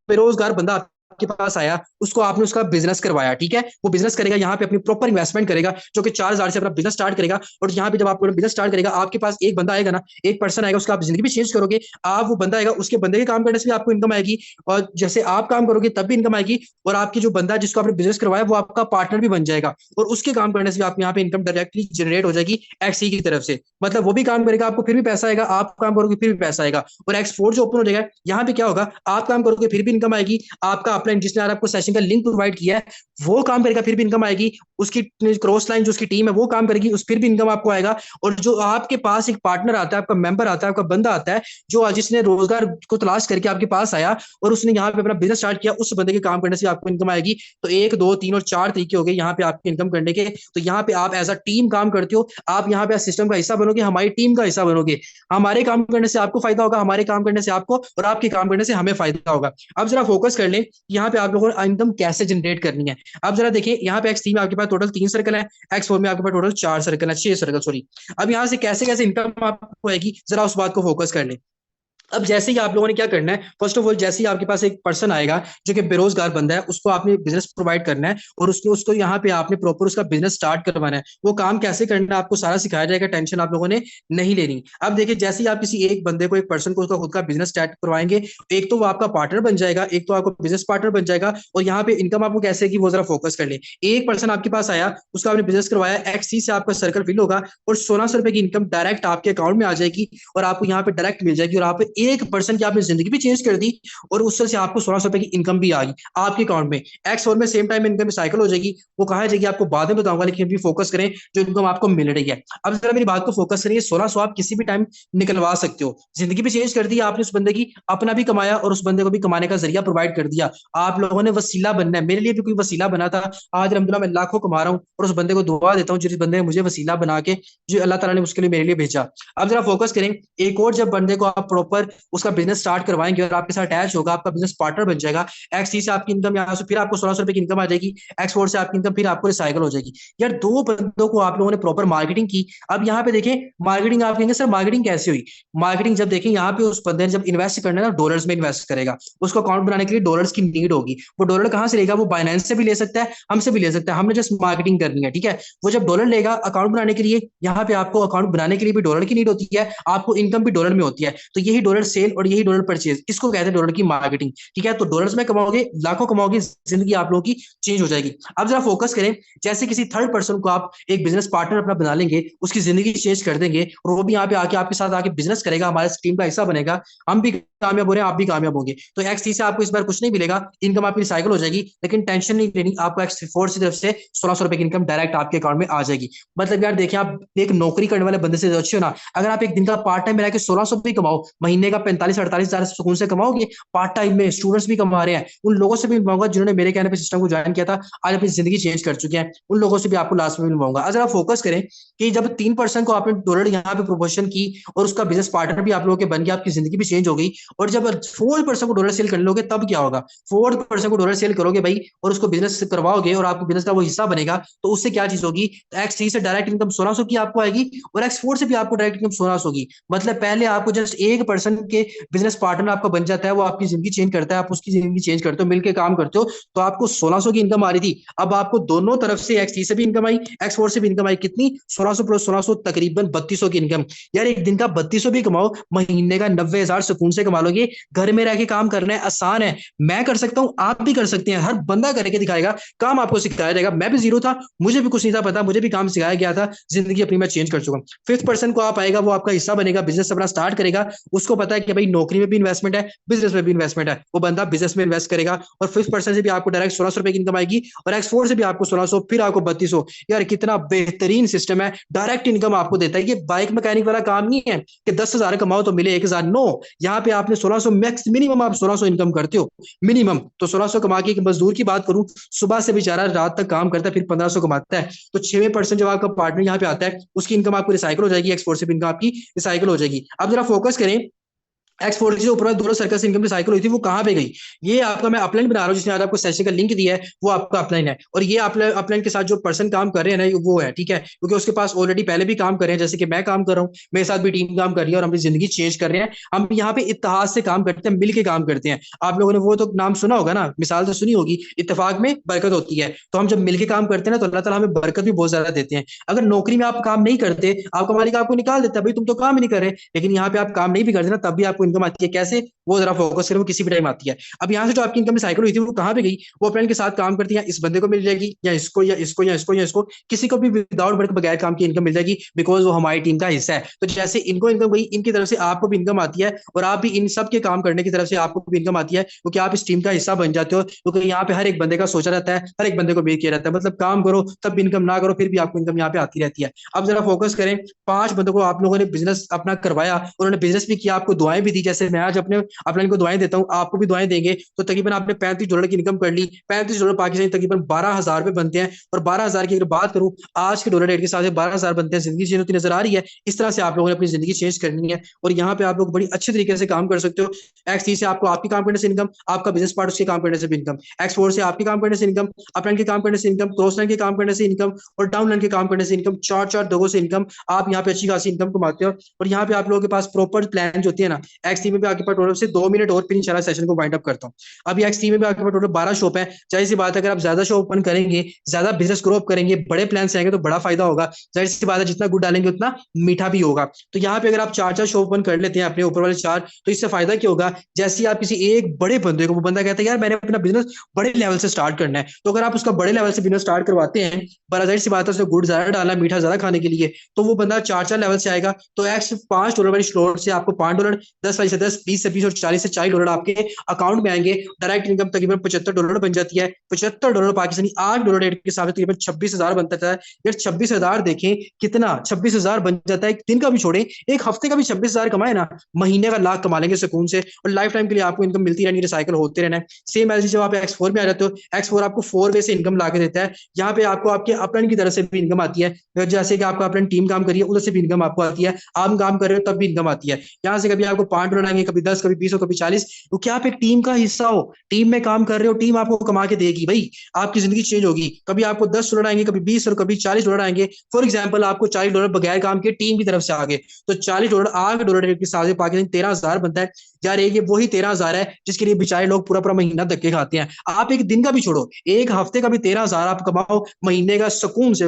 Speaker 1: बेरोजगार बंदा आपके पास आया, उसको आपने उसका बिजनेस करवाया, ठीक है। वो बिजनेस करेगा, यहाँ पे अपनी प्रॉपर इन्वेस्टमेंट करेगा, जो कि 4,000 से अपना बिजनेस स्टार्ट करेगा। और यहाँ पे जब आप बिजनेस स्टार्ट करेगा, आपके पास एक बंदा आएगा ना, एक पर्सन आएगा, उसका आप जिंदगी भी चेंज करोगे। आप वो बंदा आएगा, उसके बंदे के काम करने से भी आपको इनकम आएगी, और जैसे आप काम करोगे तब भी इनकम आएगी। और आपकी जो बंदा जिसको आपने बिजनेस करवाया, वो आपका पार्टनर भी बन जाएगा, और उसके काम करने से भी आप यहाँ पे इनकम डायरेक्टली जनरेट हो जाएगी एक्सी की तरफ से। मतलब वो भी काम करेगा, आपको फिर भी पैसा आएगा, आप काम करोगे फिर भी पैसा आएगा। और एक्सपोर्ट जो ओपन हो जाएगा, यहाँ पे क्या होगा, आप काम करोगे फिर भी इनकम आएगी, आपका अपलाइन जिसने आपको सेशन का लिंक प्रोवाइड किया है वो काम करेगा, फिर भी इनकम आएगी। उसकी क्रॉस लाइन जो उसकी टीम है वो काम करेगी, उस फिर भी इनकम आपको आएगा। और जो आपके पास एक पार्टनर आता है, आपका मेंबर आता है, आपका बंदा आता है, जो जिसने रोजगार को तलाश करके आपके पास आया और उसने यहाँ पे अपना बिजनेस स्टार्ट किया, उस बंदे के काम करने से आपको इनकम आएगी। तो 1 2 3 और 4 तरीके हो गए यहाँ पे आपके इनकम करने के। तो यहाँ पे आप एज अ टीम काम करते हो, आप यहाँ पे सिस्टम का हिस्सा बनोगे, हमारी टीम का हिस्सा बनोगे। हमारे काम करने से आपको फायदा होगा, हमारे काम करने से आपको, और आपके काम करने से हमें फायदा होगा। अब जरा फोकस कर ले, यहाँ पे आप लोगों को इनकम कैसे जनरेट करनी है। अब जरा देखिए, यहाँ पे एक्स3 में आपके पास टोटल 3 सर्कल है, एक्स4 में आपके पास टोटल 4 सर्कल है, 6 सर्कल सॉरी। अब यहाँ से कैसे कैसे इनकम आपको आएगी, जरा उस बात को फोकस कर ले। अब जैसे ही आप लोगों ने क्या करना है, फर्स्ट ऑफ ऑल जैसे ही आपके पास एक पर्सन आएगा जो कि बेरोजगार बंदा है, उसको आपने बिजनेस प्रोवाइड करना है और उसको उसको यहाँ पे आपने प्रॉपर उसका बिजनेस स्टार्ट करवाना है। वो काम कैसे करना है आपको सारा सिखाया जाएगा, टेंशन आप लोगों ने नहीं लेनी। अब देखिए जैसे ही आप किसी एक बंदे को, एक पर्सन को उसका खुद का बिजनेस स्टार्ट करवाएंगे, एक तो वो आपका पार्टनर बन जाएगा, एक तो आपको बिजनेस पार्टनर बन जाएगा। और यहाँ पे इनकम आपको कैसे की वो जरा फोकस कर ले। एक पर्सन आपके पास आया, उसका आपने बिजनेस करवाया, एक्सी से आपका सर्कल फिल होगा और 1600 रुपए की इनकम डायरेक्ट आपके अकाउंट में आ जाएगी और आपको यहाँ पे डायरेक्ट मिल जाएगी। और आप एक पर्सन की आपने जिंदगी भी चेंज कर दी और उससे से आपको 1600 रुपए की इनकम भी आ गई आपके अकाउंट में। एक्स और में सेम टाइम इनकम साइकिल हो जाएगी। वो कहा जाएगी आपको बाद में बताऊंगा, लेकिन अभी फोकस करें जो इनकम आपको मिल रही है। अब जरा मेरी बात को फोकस करिए, 1600 आप किसी भी टाइम निकलवा सकते हो। जिंदगी भी चेंज कर दी आपने उस बंदे की, अपना भी कमाया और उस बंदे को भी कमाने का जरिया प्रोवाइड कर दिया। आप लोगों ने वसीला बनना है, मेरे लिए भी कोई वसीला बना था। आज अलहमदुल्ला मैं लाखों कमा रहा हूँ और उस बंदे को दुआ देता हूँ जिस बंदे ने मुझे वसीला बना के, जो अल्लाह ताला ने उसके लिए मेरे लिए भेजा। अब जरा फोकस करें, एक और जब बंदे को आप प्रॉपर उसका बिजनेस स्टार्ट करवाएंगे और आपके साथ अटैच होगा, आपका बिजनेस पार्टनर बन जाएगा, एक्स सी से आपकी इनकम यहाँ से फिर आपको 1600 रुपए की इनकम आ जाएगी, एक्स फोर से आपकी इनकम फिर आपको रिसाइकल हो जाएगी। यार दो बंदों को आप लोगों ने प्रॉपर मार्केटिंग की। अब यहाँ पे देखें मार्केटिंग, आप कहेंगे सर मार्केटिंग कैसे हुई। मार्केटिंग जब देखें यहाँ पे उस बंदे ने जब इन्वेस्ट करना है ना, डॉलर्स में इन्वेस्ट करेगा। उसको अकाउंट बनाने के लिए डॉलर्स की नीड होगी। वो डॉलर कहाँ से लेगा, वो बाइनेंस से भी ले सकता है, हमसे भी ले सकता है, हमने जस्ट मार्केटिंग करनी है, ठीक है। वो जब डॉलर लेगा अकाउंट बनाने के लिए, यहाँ पे आपको अकाउंट बनाने के लिए भी डॉलर की नीड होती है, आपको इनकम भी डॉलर में होती है। तो यही डॉलर सेल और यही डॉलर परचेज, इसको कहते हैं डॉलर की मार्केटिंग, ठीक है। तो डॉलर्स में कमाओगे, लाखों कमाओगे, जिंदगी आप लोगों की चेंज हो जाएगी। अब जरा फोकस करें, जैसे किसी थर्ड पर्सन को आप एक बिजनेस पार्टनर अपना बना लेंगे, उसकी जिंदगी चेंज कर देंगे और वो भी यहाँ पे आके आपके साथ आके बिजनेस करेगा, हमारे टीम का हिस्सा बनेगा, हम भी कामयाब हो रहे हैं, आप भी कामयाब होंगे। तो एक्स थ्री से आपको इस बार कुछ नहीं मिलेगा, इनकम आपकी रिसाइकल हो जाएगी, लेकिन टेंशन नहीं लेनी, आपको एक्स फोर की तरफ से 1600 रुपए की इनकम डायरेक्ट आपके अकाउंट में आ जाएगी। मतलब यार देखिए, आप एक नौकरी करने वाले बंदे से अच्छे हो ना, अगर आप एक दिन का पार्ट टाइम में रहकर 1600 भी कमाओ, महीने का 45-48 हजार सुकून से कमाओगे। पार्ट टाइम में स्टूडेंट्स भी कमा रहे हैं, उन लोगों से भी मिलवाऊंगा जिन्होंने मेरे कहने पर सिस्टम को ज्वाइन किया था, आज अपनी जिंदगी चेंज कर चुके हैं, उन लोगों से भी आपको लास्ट में मिलवाऊंगा। अगर आप फोकस करें कि जब 3% को आपने डॉलर यहाँ पे प्रोपोर्शन की और उसका बिजनेस पार्टनर भी आप लोगों के बन गया, आपकी जिंदगी भी चेंज हो गई। और जब 4% को डॉलर सेल कर लोगे तब क्या होगा, 4% को डॉलर सेल करोगे भाई और उसको बिजनेस करवाओगे और आपको बिजनेस का वो हिस्सा बनेगा, तो उससे क्या चीज होगी, एक्स थ्री से डायरेक्ट इनकम 1600 की आपको आएगी और एक्स फोर से भी आपको डायरेक्ट इनकम 1600 की। मतलब पहले आपको जस्ट एक पर्सन के बिजनेस पार्टनर आपका बन जाता है, वो आपकी जिंदगी चेंज करता है, आप उसकी जिंदगी चेंज करते हो, मिलकर काम करते हो, तो आपको 1600 की इनकम आ रही थी, अब आपको दोनों तरफ से एक्स थ्री से भी इनकम आई, एक्स फोर से भी इनकम आई। कितनी, 1600 प्लस 1600 तकरीबन 3200 की इनकम। यार एक दिन का 3200 भी कमाओ, महीने का 90,000 सुकून से कमा लोगे। घर में रह के काम करना है, आसान है, मैं कर सकता हूं, आप भी कर सकते हैं, हर बंदा करके दिखाएगा, काम आपको सिखाया जाएगा। मैं भी जीरो था, मुझे भी कुछ नहीं था पता, मुझे भी काम सिखाया गया था, जिंदगी अपनी मैं चेंज कर चुका हूँ। फिफ्थ पर्सन को आप आएगा, वो आपका हिस्सा बनेगा, बिजनेस अपना स्टार्ट करेगा, उसको पता है कि भाई नौकरी में भी इन्वेस्टमेंट है, बिजनेस में भी इन्वेस्टमेंट है, वो बंदा बिजनेस में इन्वेस्ट करेगा और फिफ्थ पर्सन से भी आपको डायरेक्ट 1600 रुपए की इनकम आएगी और एक्स फोर से भी आपको 1600, फिर आपको 3200। यार कितना बेहतरीन सिस्टम है, डायरेक्ट इनकम आपको देता है। ये बाइक मैकेनिक वाला काम नहीं है कि 10,000 कमाओ तो मिले 1,000, नो। यहाँ पे आपने 1600 मैक्स, मिनिमम आप 1600 इनकम करते हो मिनिमम। तो 1600 कमा के, एक मजदूर की बात करूं, सुबह से बेचारा रात तक काम करता है, फिर 1500 कमाता है। तो 6% जब आपका पार्टनर यहाँ पे आता है, उसकी इनकम आपको रिसाइकिल हो जाएगी, एक्सपोर्ट से इनकम आपकी रिसाइकिल हो जाएगी। अब जरा फोकस करें, एक्स फोर्टी से ऊपर दोनों सर्कल से इनकम की साइकिल हुई थी, वो कहाँ पे गई। ये आपका मैं अपलाइन बना रहा हूँ, जिसने आज आपको सेशन का लिंक दिया है, वो आपका अपलाइन है। और ये अपलाइन के साथ जो पर्सन काम कर रहे हैं ना, वो है, ठीक है, क्योंकि उसके पास ऑलरेडी पहले भी काम कर रहे हैं, जैसे कि मैं काम कर रहा हूँ, मेरे साथ भी टीम काम कर रही है और हमारी जिंदगी चेंज कर रहे हैं। हम यहाँ पे इत्तेहाद से काम करते हैं, मिल के काम करते हैं। आप लोगों ने वो तो नाम सुना होगा ना, मिसाल तो सुनी होगी, इत्तेफाक में बरकत होती है। तो हम जब मिलकर काम करते हैं ना, तो अल्लाह ताला हमें बरकत भी बहुत ज्यादा देते हैं। अगर नौकरी में आप काम नहीं करते, आपका मालिक आपको निकाल देता है, भाई तुम तो काम ही नहीं कर रहे, लेकिन यहाँ पे आप काम नहीं भी करते ना, तब भी आपको इनकम आती है। कैसे, वो जरा फोकस करें, वो किसी भी टाइम आती है। अब यहाँ से जो आपकी इनकम साइकिल हुई थी, वो कहाँ पे गई, वो अपने के साथ काम करती है, इस बंदे को मिल जाएगी या इसको या इसको या इसको या इसको, किसी को भी विदाउट वर्क बगैर काम की इनकम मिल जाएगी, बिकॉज वो हमारी टीम का हिस्सा है। तो जैसे इनको इनकम गई, इनकी तरफ से आपको भी इनकम आती है और आप भी इन सब के काम करने की तरफ से आपको भी इनकम आती है, क्योंकि आप इस टीम का हिस्सा बन जाते हो। क्योंकि यहाँ पे हर एक बंदे का सोचा रहता है, हर एक बंदे को बेर किया रहता है, मतलब काम करो तब भी इनकम, ना करो फिर भी आपको इनकम यहाँ पे आती रहती है। अब जरा फोकस करें, 5 बंदों को आप लोगों ने बिजनेस अपना करवाया, उन्होंने बिजनेस भी किया, आपको दुआएं भी दी, जैसे मैं आज अपने इनको दुआएं देता हूँ, आपको भी दुआएं देंगे। तो तकरीबन आपने $35 की इनकम कर ली, $35 पाकिस्तानी तकरीबन 12,000 रुपए बनते हैं। और 12,000 की अगर बात करूं आज के डॉलर रेट के साथ, 12,000 बनते हैं, जिंदगी चेंज होती नजर आ रही है। इस तरह से आप लोगों ने अपनी जिंदगी चेंज करनी है और यहाँ पे आप लोग बड़ी अच्छे तरीके से काम कर सकते हो। एक्स थ्री से आपको आपकी काम करने से इनकम, आपका बिजनेस पार्ट उसके काम करने से भी इनकम, एक्स फोर से आपके काम करने से इनकम, अपलाइन के काम करने से इनकम, क्रॉस लाइन के काम करने से इनकम और डाउन लाइन के काम करने से इनकम, चार चार दगों से इनकम। आप यहाँ पे अच्छी खासी इनकम कमाते हो और यहाँ पे आप लोगों के पास प्रॉपर प्लान जो होती है ना, एक्स टीम में भी आपके पास टोटल से 2 मिनट और फिर इंशाल्लाह सेशन को वाइंड अप करता हूँ। अभी एक्स टीम में भी आपके पास टोटल 12 शॉप है। जाहिर सी बात है, अगर आप ज्यादा शॉप ओपन करेंगे, ज्यादा बिजनेस ग्रो अप करेंगे, बड़े प्लान से आएंगे तो बड़ा फायदा होगा। जाहिर सी बात है, जितना गुड़ डालेंगे उतना मीठा भी होगा। तो यहाँ पे अगर आप चार चार शॉप ओपन कर लेते हैं अपने ऊपर वाले चार, तो इससे फायदा क्या होगा? जैसे ही आप किसी एक बड़े बंदे को, वो बंदा कहता है यार मैंने अपना बिजनेस बड़े लेवल से स्टार्ट करना है, तो अगर आप उसका बड़े लेवल से बिजनेस स्टार्ट करवाते हैं, बड़ा जाहिर सी बात है उसने गुड़ ज्यादा डाला, मीठा ज्यादा खाने के लिए, तो वो बंदा चार चार लेवल से आएगा। तो एक्स $5 वाली स्लॉट से आपको $5, 10 वाली से 10, 20 से 20 और 40 से $40 आपके अकाउंट में आएंगे। डायरेक्ट इनकम तकरीबन $75 बन जाती है। $75 पाकिस्तानी $8 रेट के हिसाब से तकरीबन 26,000 बनता है। यार 26,000 देखें कितना, 26,000 बन जाता है। एक दिन का भी छोड़े, एक हफ्ते का भी 26,000 कमाए ना, महीने का लाख कमा लेंगे सुकून से, और लाइफ टाइम के लिए आपको इनकम मिलती रहनी, रिसाइकल होते रहना है। सेम एज जब आप एक्स फोर में आ जाते हो, एक्स फोर आपको 4 वे से इनकम ला के देता है। यहाँ पे आपको आपके अपलाइन की तरफ से भी इनकम आती है, जैसे कि आपको अपलाइन टीम काम करिए उधर से भी इनकम आपको आती है, आप काम कर रहे हो तब भी इनकम आती है। यहाँ से कभी आपको $5 आएंगे, कभी 10, कभी 20 और कभी 40। तो क्या आप एक टीम का हिस्सा हो, टीम में काम कर रहे हो, टीम आपको कमा के देगी भाई, आपकी जिंदगी चेंज होगी। कभी आपको $10 आएंगे, कभी 20 और कभी $40 आएंगे। फॉर एग्जाम्पल आपको $40 बगैर काम के टीम की तरफ से आगे, तो $40 $8 के साथ पाकिस्तान 13,000 बनता है। यार ये वही 13,000 है जिसके लिए बेचारे लोग पूरा पूरा महीना धक्के खाते हैं। आप एक दिन का भी छोड़ो, एक हफ्ते का भी 13,000 आप कमाओ, महीने का सुकून से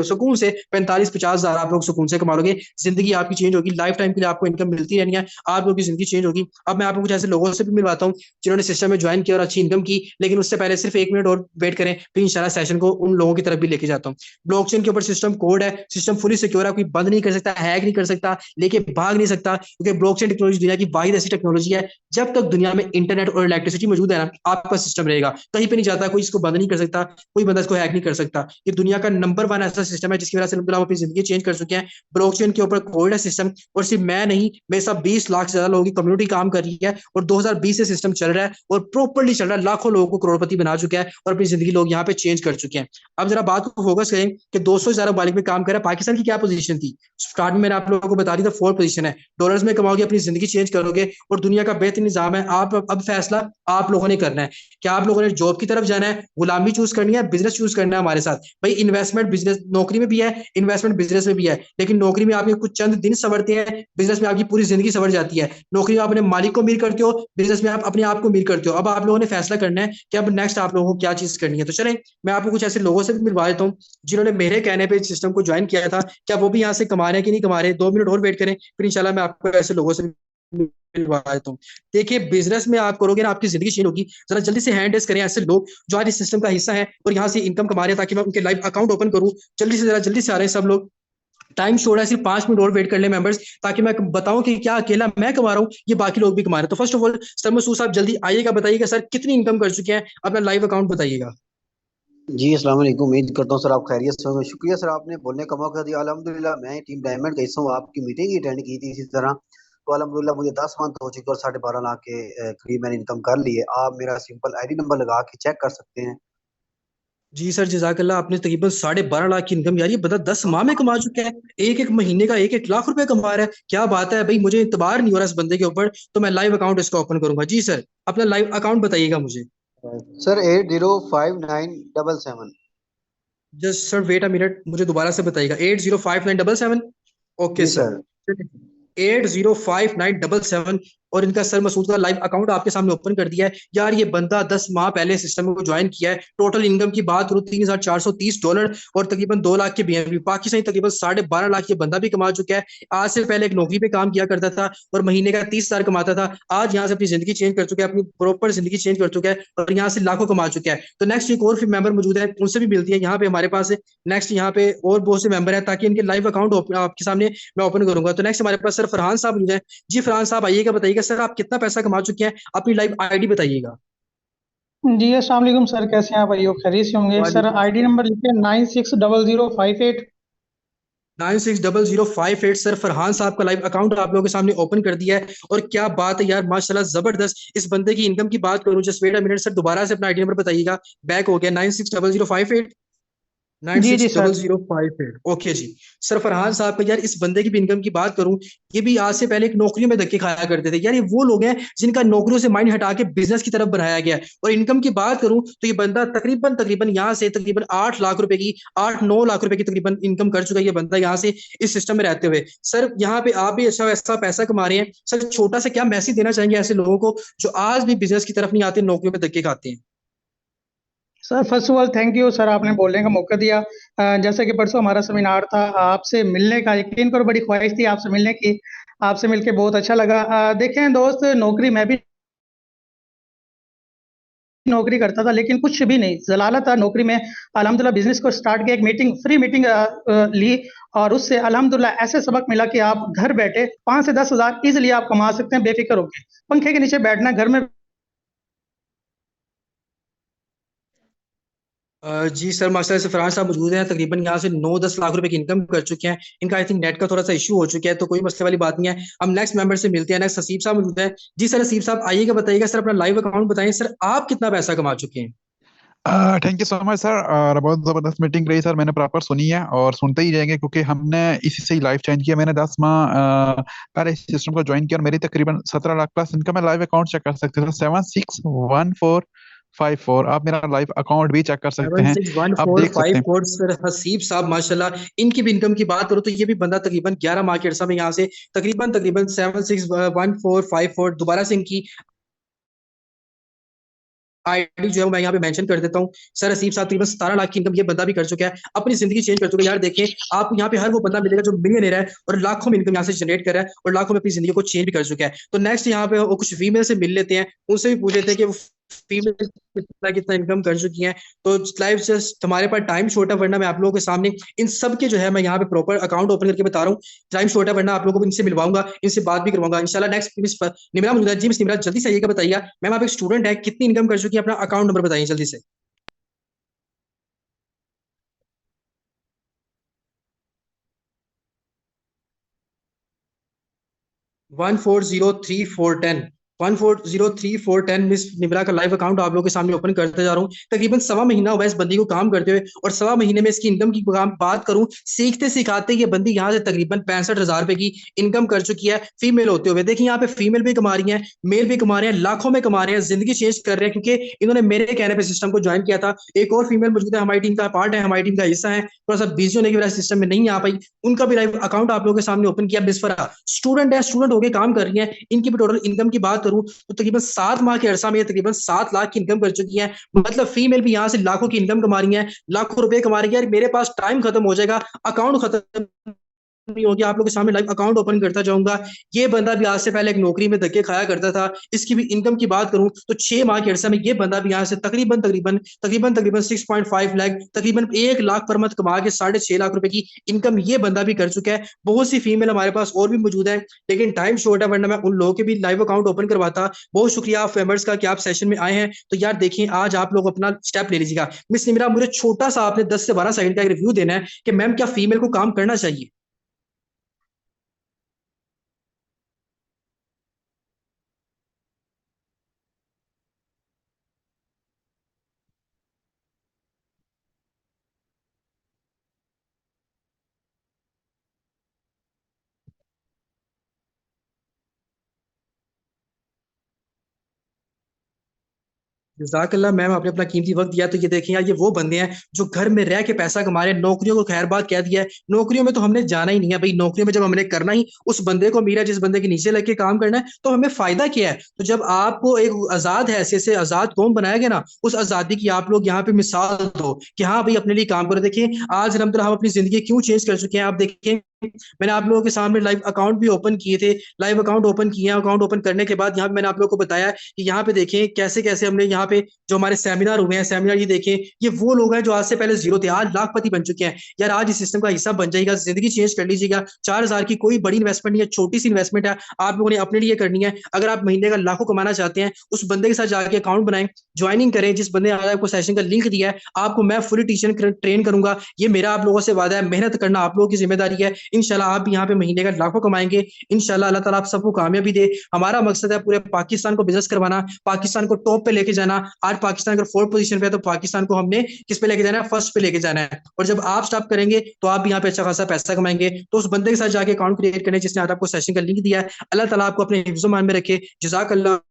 Speaker 1: 45-50,000 आप लोग सुकून से कमा लोगे। जिंदगी आपकी चेंज होगी, लाइफ टाइम के लिए आपको इनकम मिलती रहनी है, आप लोगों की जिंदगी चेंज होगी। अब मैं आपको कुछ ऐसे लोगों से भी मिलवाता हूँ जिन्होंने सिस्टम में ज्वाइन किया और अच्छी इनकम की, लेकिन उससे पहले सिर्फ 1 मिनट और वेट करें, फिर इंशाल्लाह सेशन को उन लोगों की तरफ भी लेके जाता हूँ। ब्लॉकचेन के ऊपर सिस्टम कोड है, सिस्टम फुली सिक्योर है, कोई बंद नहीं कर सकता, हैक नहीं कर सकता, लेके भाग नहीं सकता, क्योंकि ब्लॉकचेन टेक्नोलॉजी दुनिया की वाहिद ऐसी टेक्नोलॉजी है, जब तक दुनिया में इंटरनेट और इलेक्ट्रिसिटी मौजूद है ना, आपका सिस्टम रहेगा, कहीं पे नहीं जाता, कोई इसको बंद नहीं कर सकता, कोई बंदा इसको हैक नहीं कर सकता। ये दुनिया का नंबर 1 ऐसा सिस्टम है जिसकी वजह से हम अपनी जिंदगी चेंज कर चुके हैं। ब्लॉकचेन के ऊपर कोड है सिस्टम, और सिर्फ मैं नहीं, मेरे साथ 20 लाख से ज्यादा लोगों की कम्युनिटी काम कर रही है, और 2020 से सिस्टम चल रहा है और प्रॉपरली चल रहा है, लाखों लोगों को करोड़पति बना चुका है और अपनी जिंदगी लोग यहाँ पे चेंज कर चुके हैं। अब जरा बात को फोकस करें कि 200 से ज्यादा ममालिक में काम कर रहा है, पाकिस्तान की क्या पोजीशन थी स्टार्ट में, मैंने आप लोगों को बता दी था 4 पोजीशन है। डॉलर्स में कमाओगे, अपनी जिंदगी चेंज करोगे, और दुनिया का बेहतरीन निजाम है। आप अब फैसला आप लोगों ने करना है, क्या आप लोगों ने जॉब की तरफ जाना है, गुलामी चूज करनी है, बिजनेस चूज करना है हमारे साथ। भाई इन्वेस्टमेंट बिजनेस नौकरी में भी है, इन्वेस्टमेंट बिजनेस में भी है, लेकिन नौकरी में आपके कुछ चंद दिन संवरते हैं, बिजनेस में आपकी पूरी जिंदगी संवर जाती है। नौकरी में आप अपने मालिक को मीर करते हो, बिजनेस में आप अपने आप को मीर करते हो। अब आप लोगों ने फैसला करना है कि अब नेक्स्ट आप लोगों को क्या चीज करनी है। तो चले मैं आपको कुछ ऐसे लोगों से भी मिलवा देता हूँ जिन्होंने मेरे कहने पर सिस्टम को ज्वाइन किया था, क्या वो भी यहाँ से कमा रहे हैं कि नहीं कमा रहे। 2 मिनट और वेट करें, फिर इंशाल्लाह मैं आपको ऐसे लोगों से मिलवा देता हूँ। देखिए बिजनेस में आप करोगे ना, आपकी जिंदगी चेंज होगी। जरा जल्दी से हैंड रेस करें ऐसे लोग जो आज इस सिस्टम का हिस्सा है और यहाँ से इनकम कमा रहे हैं, ताकि मैं उनके लाइव अकाउंट ओपन करूँ। जल्दी से, जरा जल्दी से आ रहे हैं सब लोग। टाइम छोड़ा है, सिर्फ 5 मिनट और वेट कर ले मेंबर्स, ताकि मैं बताऊं कि क्या अकेला मैं कमा रहा हूँ, ये बाकी लोग भी कमा रहे हैं। तो first of all sir Masood साहब जल्दी आइएगा, बताइएगा सर कितनी इनकम कर चुके हैं, अपना लाइव अकाउंट बताइएगा।
Speaker 2: जी अस्सलाम वालेकुम। उम्मीद करता हूँ सर आप खैरियत से होंगे। शुक्रिया सर आपने बोलने का मौका दिया। अल्हम्दुलिल्लाह मैं टीम डायमंड का हिस्सा हूँ। आपकी मीटिंग ही अटेंड की थी इसी तरह। तो अल्हम्दुलिल्लाह मुझे 10 मंथ हो चुके और 12.5 लाख के करीब मैंने इनकम कर ली है। आप मेरा सिंपल आईडी नंबर लगा के चेक कर सकते हैं।
Speaker 1: जी सर जजाकल्ला, आपने तकरीबन 12.5 लाख की इनकम, यार ये बता 10 माह में कमा चुका है, एक एक महीने का 1-1 लाख रुपए कमा रहा है। क्या बात है भाई, मुझे इतबार नहीं हो रहा इस बंदे के ऊपर। तो मैं लाइव अकाउंट इसका ओपन करूंगा। जी सर, अपना लाइव अकाउंट बताइएगा मुझे।
Speaker 2: Sir 805977।
Speaker 1: Just sir wait a minute, मुझे दोबारा से बताइएगा। 805977। ओके
Speaker 2: जी
Speaker 1: सर,
Speaker 2: सर।
Speaker 1: 805977। और इनका सर मसूद का लाइव अकाउंट आपके सामने ओपन कर दिया है। यार ये बंदा 10 माह पहले सिस्टम को ज्वाइन किया है। टोटल इनकम की बात करूँ $3,430 और तकरीबन 2 लाख के बीएनबी, पाकिस्तानी तकरीबन 12.5 लाख ये बंदा भी कमा चुका है। आज से पहले एक नौकरी पे काम किया करता था और महीने का 30,000 कमाता था। आज यहाँ से अपनी जिंदगी चेंज कर चुका है, अपनी प्रॉपर जिंदगी चेंज कर चुका है और यहाँ से लाखों कमा चुका है। तो नेक्स्ट एक और फिर मेंबर मौजूद है, उनसे भी मिलती है यहाँ पे हमारे पास। नेक्स्ट यहाँ पे और बहुत से मेंबर है, ताकि इनके लाइव अकाउंट आपके सामने मैं ओपन करूंगा। तो नेक्स्ट हमारे पास सर फरहान साहब मौजूद है। जी फरहान साहब आइएगा, बताइएगा सर आप कितना पैसा कमा चुके हैं, अपनी लाइव आईडी बताइएगा।
Speaker 3: जी अस्सलाम वालेकुम सर, कैसे हैं आप? आइयो खैरियत से होंगे सर।
Speaker 1: वालेकुम
Speaker 3: आईडी नंबर लिखिए 960058।
Speaker 1: 960058। सर फरहान साहब का लाइव अकाउंट आप लोगों के सामने ओपन कर दिया है। और क्या बात है यार, माशाल्लाह जबरदस्त। इस बंदे की इनकम की बात करूं, just wait a minute sir, दोबारा से अपना आईडी नंबर बताइएगा। बैक हो गया 960058। नाइन
Speaker 3: जी जी
Speaker 1: six
Speaker 3: sir.
Speaker 1: Double zero five eight okay जी। सर फरहान साहब का यार, इस बंदे की भी इनकम की बात करूं, ये भी आज से पहले एक नौकरियों में धक्के खाया करते थे यार। ये वो लोग हैं जिनका नौकरियों से माइंड हटा के बिजनेस की तरफ बढ़ाया गया है। और इनकम की बात करूं तो ये बंदा तकरीबन तकरीबन यहाँ से तकरीबन 8 लाख रुपए की, 8-9 लाख रुपए की तकरीबन इनकम कर चुका है ये बंदा यहाँ से, इस सिस्टम में रहते हुए। सर यहाँ पे आप भी अच्छा ऐसा पैसा कमा रहे हैं, सर छोटा सा क्या मैसेज देना चाहेंगे ऐसे लोगों को जो आज भी बिजनेस की तरफ नहीं आते, नौकरियों में धक्के खाते हैं?
Speaker 3: Sir first of all thank you sir, आपने बोलने का मौका दिया। जैसे कि परसों हमारा सेमिनार था, आपसे मिलने का यकीन करो बड़ी ख्वाहिश थी आपसे मिलने की। आपसे मिलके बहुत अच्छा लगा। देखें दोस्त, नौकरी मैं भी नौकरी करता था लेकिन कुछ भी नहीं जलाला था नौकरी में। अल्हम्दुलिल्लाह बिजनेस को स्टार्ट किया, एक मीटिंग फ्री मीटिंग ली, और उससे अल्हम्दुलिल्लाह ऐसे सबक मिला कि आप घर बैठे 5 से 10 हज़ार इजिली आप कमा सकते हैं बेफिक्र होकर। पंखे के नीचे बैठना घर में।
Speaker 1: जी सर, मास्टर से फरहान साहब मौजूद हैं, तकरीबन यहाँ से 9-10 लाख रुपए की इनकम कर चुके हैं। इनका आई थिंक नेट का थोड़ा सा इशू हो चुका है, तो कोई मसले वाली बात नहीं है। हम नेक्स्ट मेंबर से मिलते हैं। नेक्स्ट हसीब साहब मौजूद है। जी सर, हसीब साहब आइएगा, बताइएगा सर, अपना लाइव अकाउंट बताइए सर, आप कितना पैसा कमा चुके हैं?
Speaker 4: Thank you so much sir. और बहुत ज़बरदस्त मीटिंग रही सर, मैंने प्रॉपर सुनी है और सुनते ही रहेंगे क्योंकि हमने इसी से ही लाइफ चेंज किया। मैंने 10 माह पहले इस सिस्टम को ज्वाइन किया और मेरी तकरीबन 17 लाख प्लस इनकम है। लाइव अकाउंट चेक कर सकते हैं 761454। आप मेरा लाइव अकाउंट भी चेक कर सकते
Speaker 1: सेवन
Speaker 4: हैं,
Speaker 1: सिक्स वन
Speaker 4: आप
Speaker 1: फोर
Speaker 4: देख सकते
Speaker 1: फाइव
Speaker 4: हैं।
Speaker 1: फोर सर हसीब साहब माशाल्लाह, इनकी भी इनकम की बात करो तो ये भी बंदा तकरीबन 11 माह के अरसा में यहाँ से तकरीबन तकरीबन 761454, दोबारा से इनकी आईडी जो है मैं यहाँ पे मेंशन कर देता हूँ। सर हसीब साहब तकरीबन 17 लाख की इनकम ये बंदा भी कर चुका है, अपनी जिंदगी चेंज कर चुका है। यार देखें, आप यहाँ पे हर वो बंदा मिलेगा जो मिलियनेयर है और लाखों में इनकम यहाँ से जनरेट कर रहा है और लाखों में अपनी जिंदगी को चेंज भी कर चुका है। तो नेक्स्ट यहाँ पे वो कुछ फीमेल से मिल लेते हैं, उनसे भी पूछ लेते हैं कि वो फीमेल कितना कितना इनकम कर चुकी हैं। तो लाइव जस्ट हमारे पास टाइम छोटा, वरना मैं आप लोगों के सामने इन सब के जो है मैं यहाँ पे प्रॉपर अकाउंट ओपन करके बता रहा हूँ। टाइम छोटा, वरना आप लोगों को इनसे मिलवाऊंगा, इनसे बात भी करवाऊंगा इंशाल्लाह। नेक्स्ट मिस निमरा मौजूद है। जी मिस निमरा, जल्दी से आइएगा, बताइए मैम, आप एक स्टूडेंट है, कितनी इनकम कर चुकी है, अपना अकाउंट नंबर बताइए जल्दी से। 1403410, 1403410 मिस निमरा का लाइव अकाउंट आप लोगों के सामने ओपन करते जा रहा हूँ। तकरीबन 1.25 महीना हुआ है इस बंदी को काम करते हुए, और 1.25 महीने में इसकी इनकम की बात करूं, सीखते सिखाते ये बंदी यहाँ से तकरीबन 65,000 रुपए की इनकम कर चुकी है, फीमेल होते हुए। देखिए यहाँ पे फीमेल भी कमा रही है, मेल भी कमा रहे हैं, लाखों में कमा रहे हैं, जिंदगी चेंज कर रहे हैं, क्योंकि इन्होंने मेरे कहने पर सिस्टम को ज्वाइन किया था। एक और फीमेल मौजूद है, हमारी टीम का पार्ट है, हमारी टीम का हिस्सा है, थोड़ा सा बिजी होने की वजह से सिस्टम में नहीं आ पाई। उनका भी लाइव अकाउंट आप लोगों के सामने ओपन किया। बिस्फरा स्टूडेंट है, स्टूडेंट होकर काम कर रही है। इनकी भी टोटल इनकम की बात करूं तो तकरीबन 7 माह के अरसा में तकरीबन 7 लाख की इनकम कर चुकी है। मतलब फीमेल भी यहाँ से लाखों की इनकम कमा रही है, लाखों रुपए कमा रही है। यार मेरे पास टाइम खत्म हो जाएगा, अकाउंट खत्म नहीं होगी, आप लोगों के सामने लाइव अकाउंट ओपन करता जाऊंगा। ये बंदा भी आज से पहले एक नौकरी में धक्के खाया करता था। इसकी भी इनकम की बात करूं तो 6 माह के अरसा में ये बंदा भी यहाँ से तकरीबन तकरीबन तकरीबन तकरीबन 6.5 लाख, तकरीबन 1 लाख पर मंथ कमा के 6.5 लाख रुपए की इनकम ये बंदा भी कर चुका है। बहुत सी फीमेल हमारे पास और भी मौजूद है, लेकिन टाइम शॉर्ट है, वरना मैं उन लोगों के भी लाइव अकाउंट ओपन करवाता। बहुत शुक्रिया आप फेमर्स का कि आप सेशन में आए हैं। तो यार देखिए, आज आप लोग अपना स्टेप ले लीजिएगा। मिस निमरा, मुझे छोटा सा आपने 10 से 12 सेकंड का एक रिव्यू देना है कि मैम क्या फीमेल को काम करना चाहिए? जजाकल्ला मैम, आपने अपना कीमती वक्त दिया। तो ये देखें यार, ये वो बंदे हैं जो घर में रह के पैसा कमा रहे हैं। नौकरियों को खैर बात कह दिया है, नौकरियों में तो हमने जाना ही नहीं है भाई। नौकरियों में जब हमने करना ही उस बंदे को मीरा जिस बंदे के नीचे लग के काम करना है, तो हमें फायदा क्या है? तो जब आपको एक आजाद हैसियत से आजाद कौम बनाया गया ना, उस आजादी की आप लोग यहाँ पे मिसाल दो कि हाँ भाई अपने लिए काम करो। देखिए आज अलहमदुलिल्लाह हम अपनी जिंदगी क्यों चेंज कर चुके हैं, आप देखें। मैंने आप लोगों के सामने लाइव अकाउंट भी ओपन किए थे, लाइव अकाउंट ओपन किए हैं। अकाउंट ओपन करने के बाद यहाँ पे मैंने आप लोगों को बताया कि यहाँ पे देखें कैसे कैसे हमने यहाँ पे जो हमारे सेमिनार हुए हैं, सेमिनार ये देखें, ये वो लोग हैं जो आज से पहले जीरो थे, आज लाखपति बन चुके हैं। यार आज इस सिस्टम का हिस्सा बन जाएगा, जिंदगी चेंज कर लीजिएगा। 4,000 की कोई बड़ी इन्वेस्टमेंट नहीं है, छोटी सी इन्वेस्टमेंट है, आप लोगों ने अपने लिए करनी है। अगर आप महीने का लाखों कमाना चाहते हैं, उस बंदे के साथ जाके अकाउंट बनाएं, ज्वाइनिंग करें। जिस बंदे ने आपको सेशन का लिंक दिया है, आपको मैं फुली टीचर ट्रेन करूंगा। ये मेरा आप लोगों से वादा है, मेहनत करना आप लोगों की जिम्मेदारी है। इंशाल्लाह आप भी यहाँ पे महीने का लाखों कमाएंगे। इंशाल्लाह अल्लाह ताला आप सबको कामयाबी दे। हमारा मकसद है पूरे पाकिस्तान को बिजनेस करवाना, पाकिस्तान को टॉप पे लेके जाना। आज पाकिस्तान अगर फोर्थ पोजीशन पे है तो पाकिस्तान को हमने किस पे लेके जाना है, फर्स्ट पे लेके जाना है। और जब आप स्टार्ट करेंगे तो आप भी यहाँ पे अच्छा खासा पैसा कमाएंगे। तो उस बंदे के साथ जाके अकाउंट क्रिएट करने जिसने आज आपको सेशन का लिंक दिया है। अल्लाह ताला आपको अपने हिफ्ज़-ओ-मान में रखे। जज़ाकल्लाह।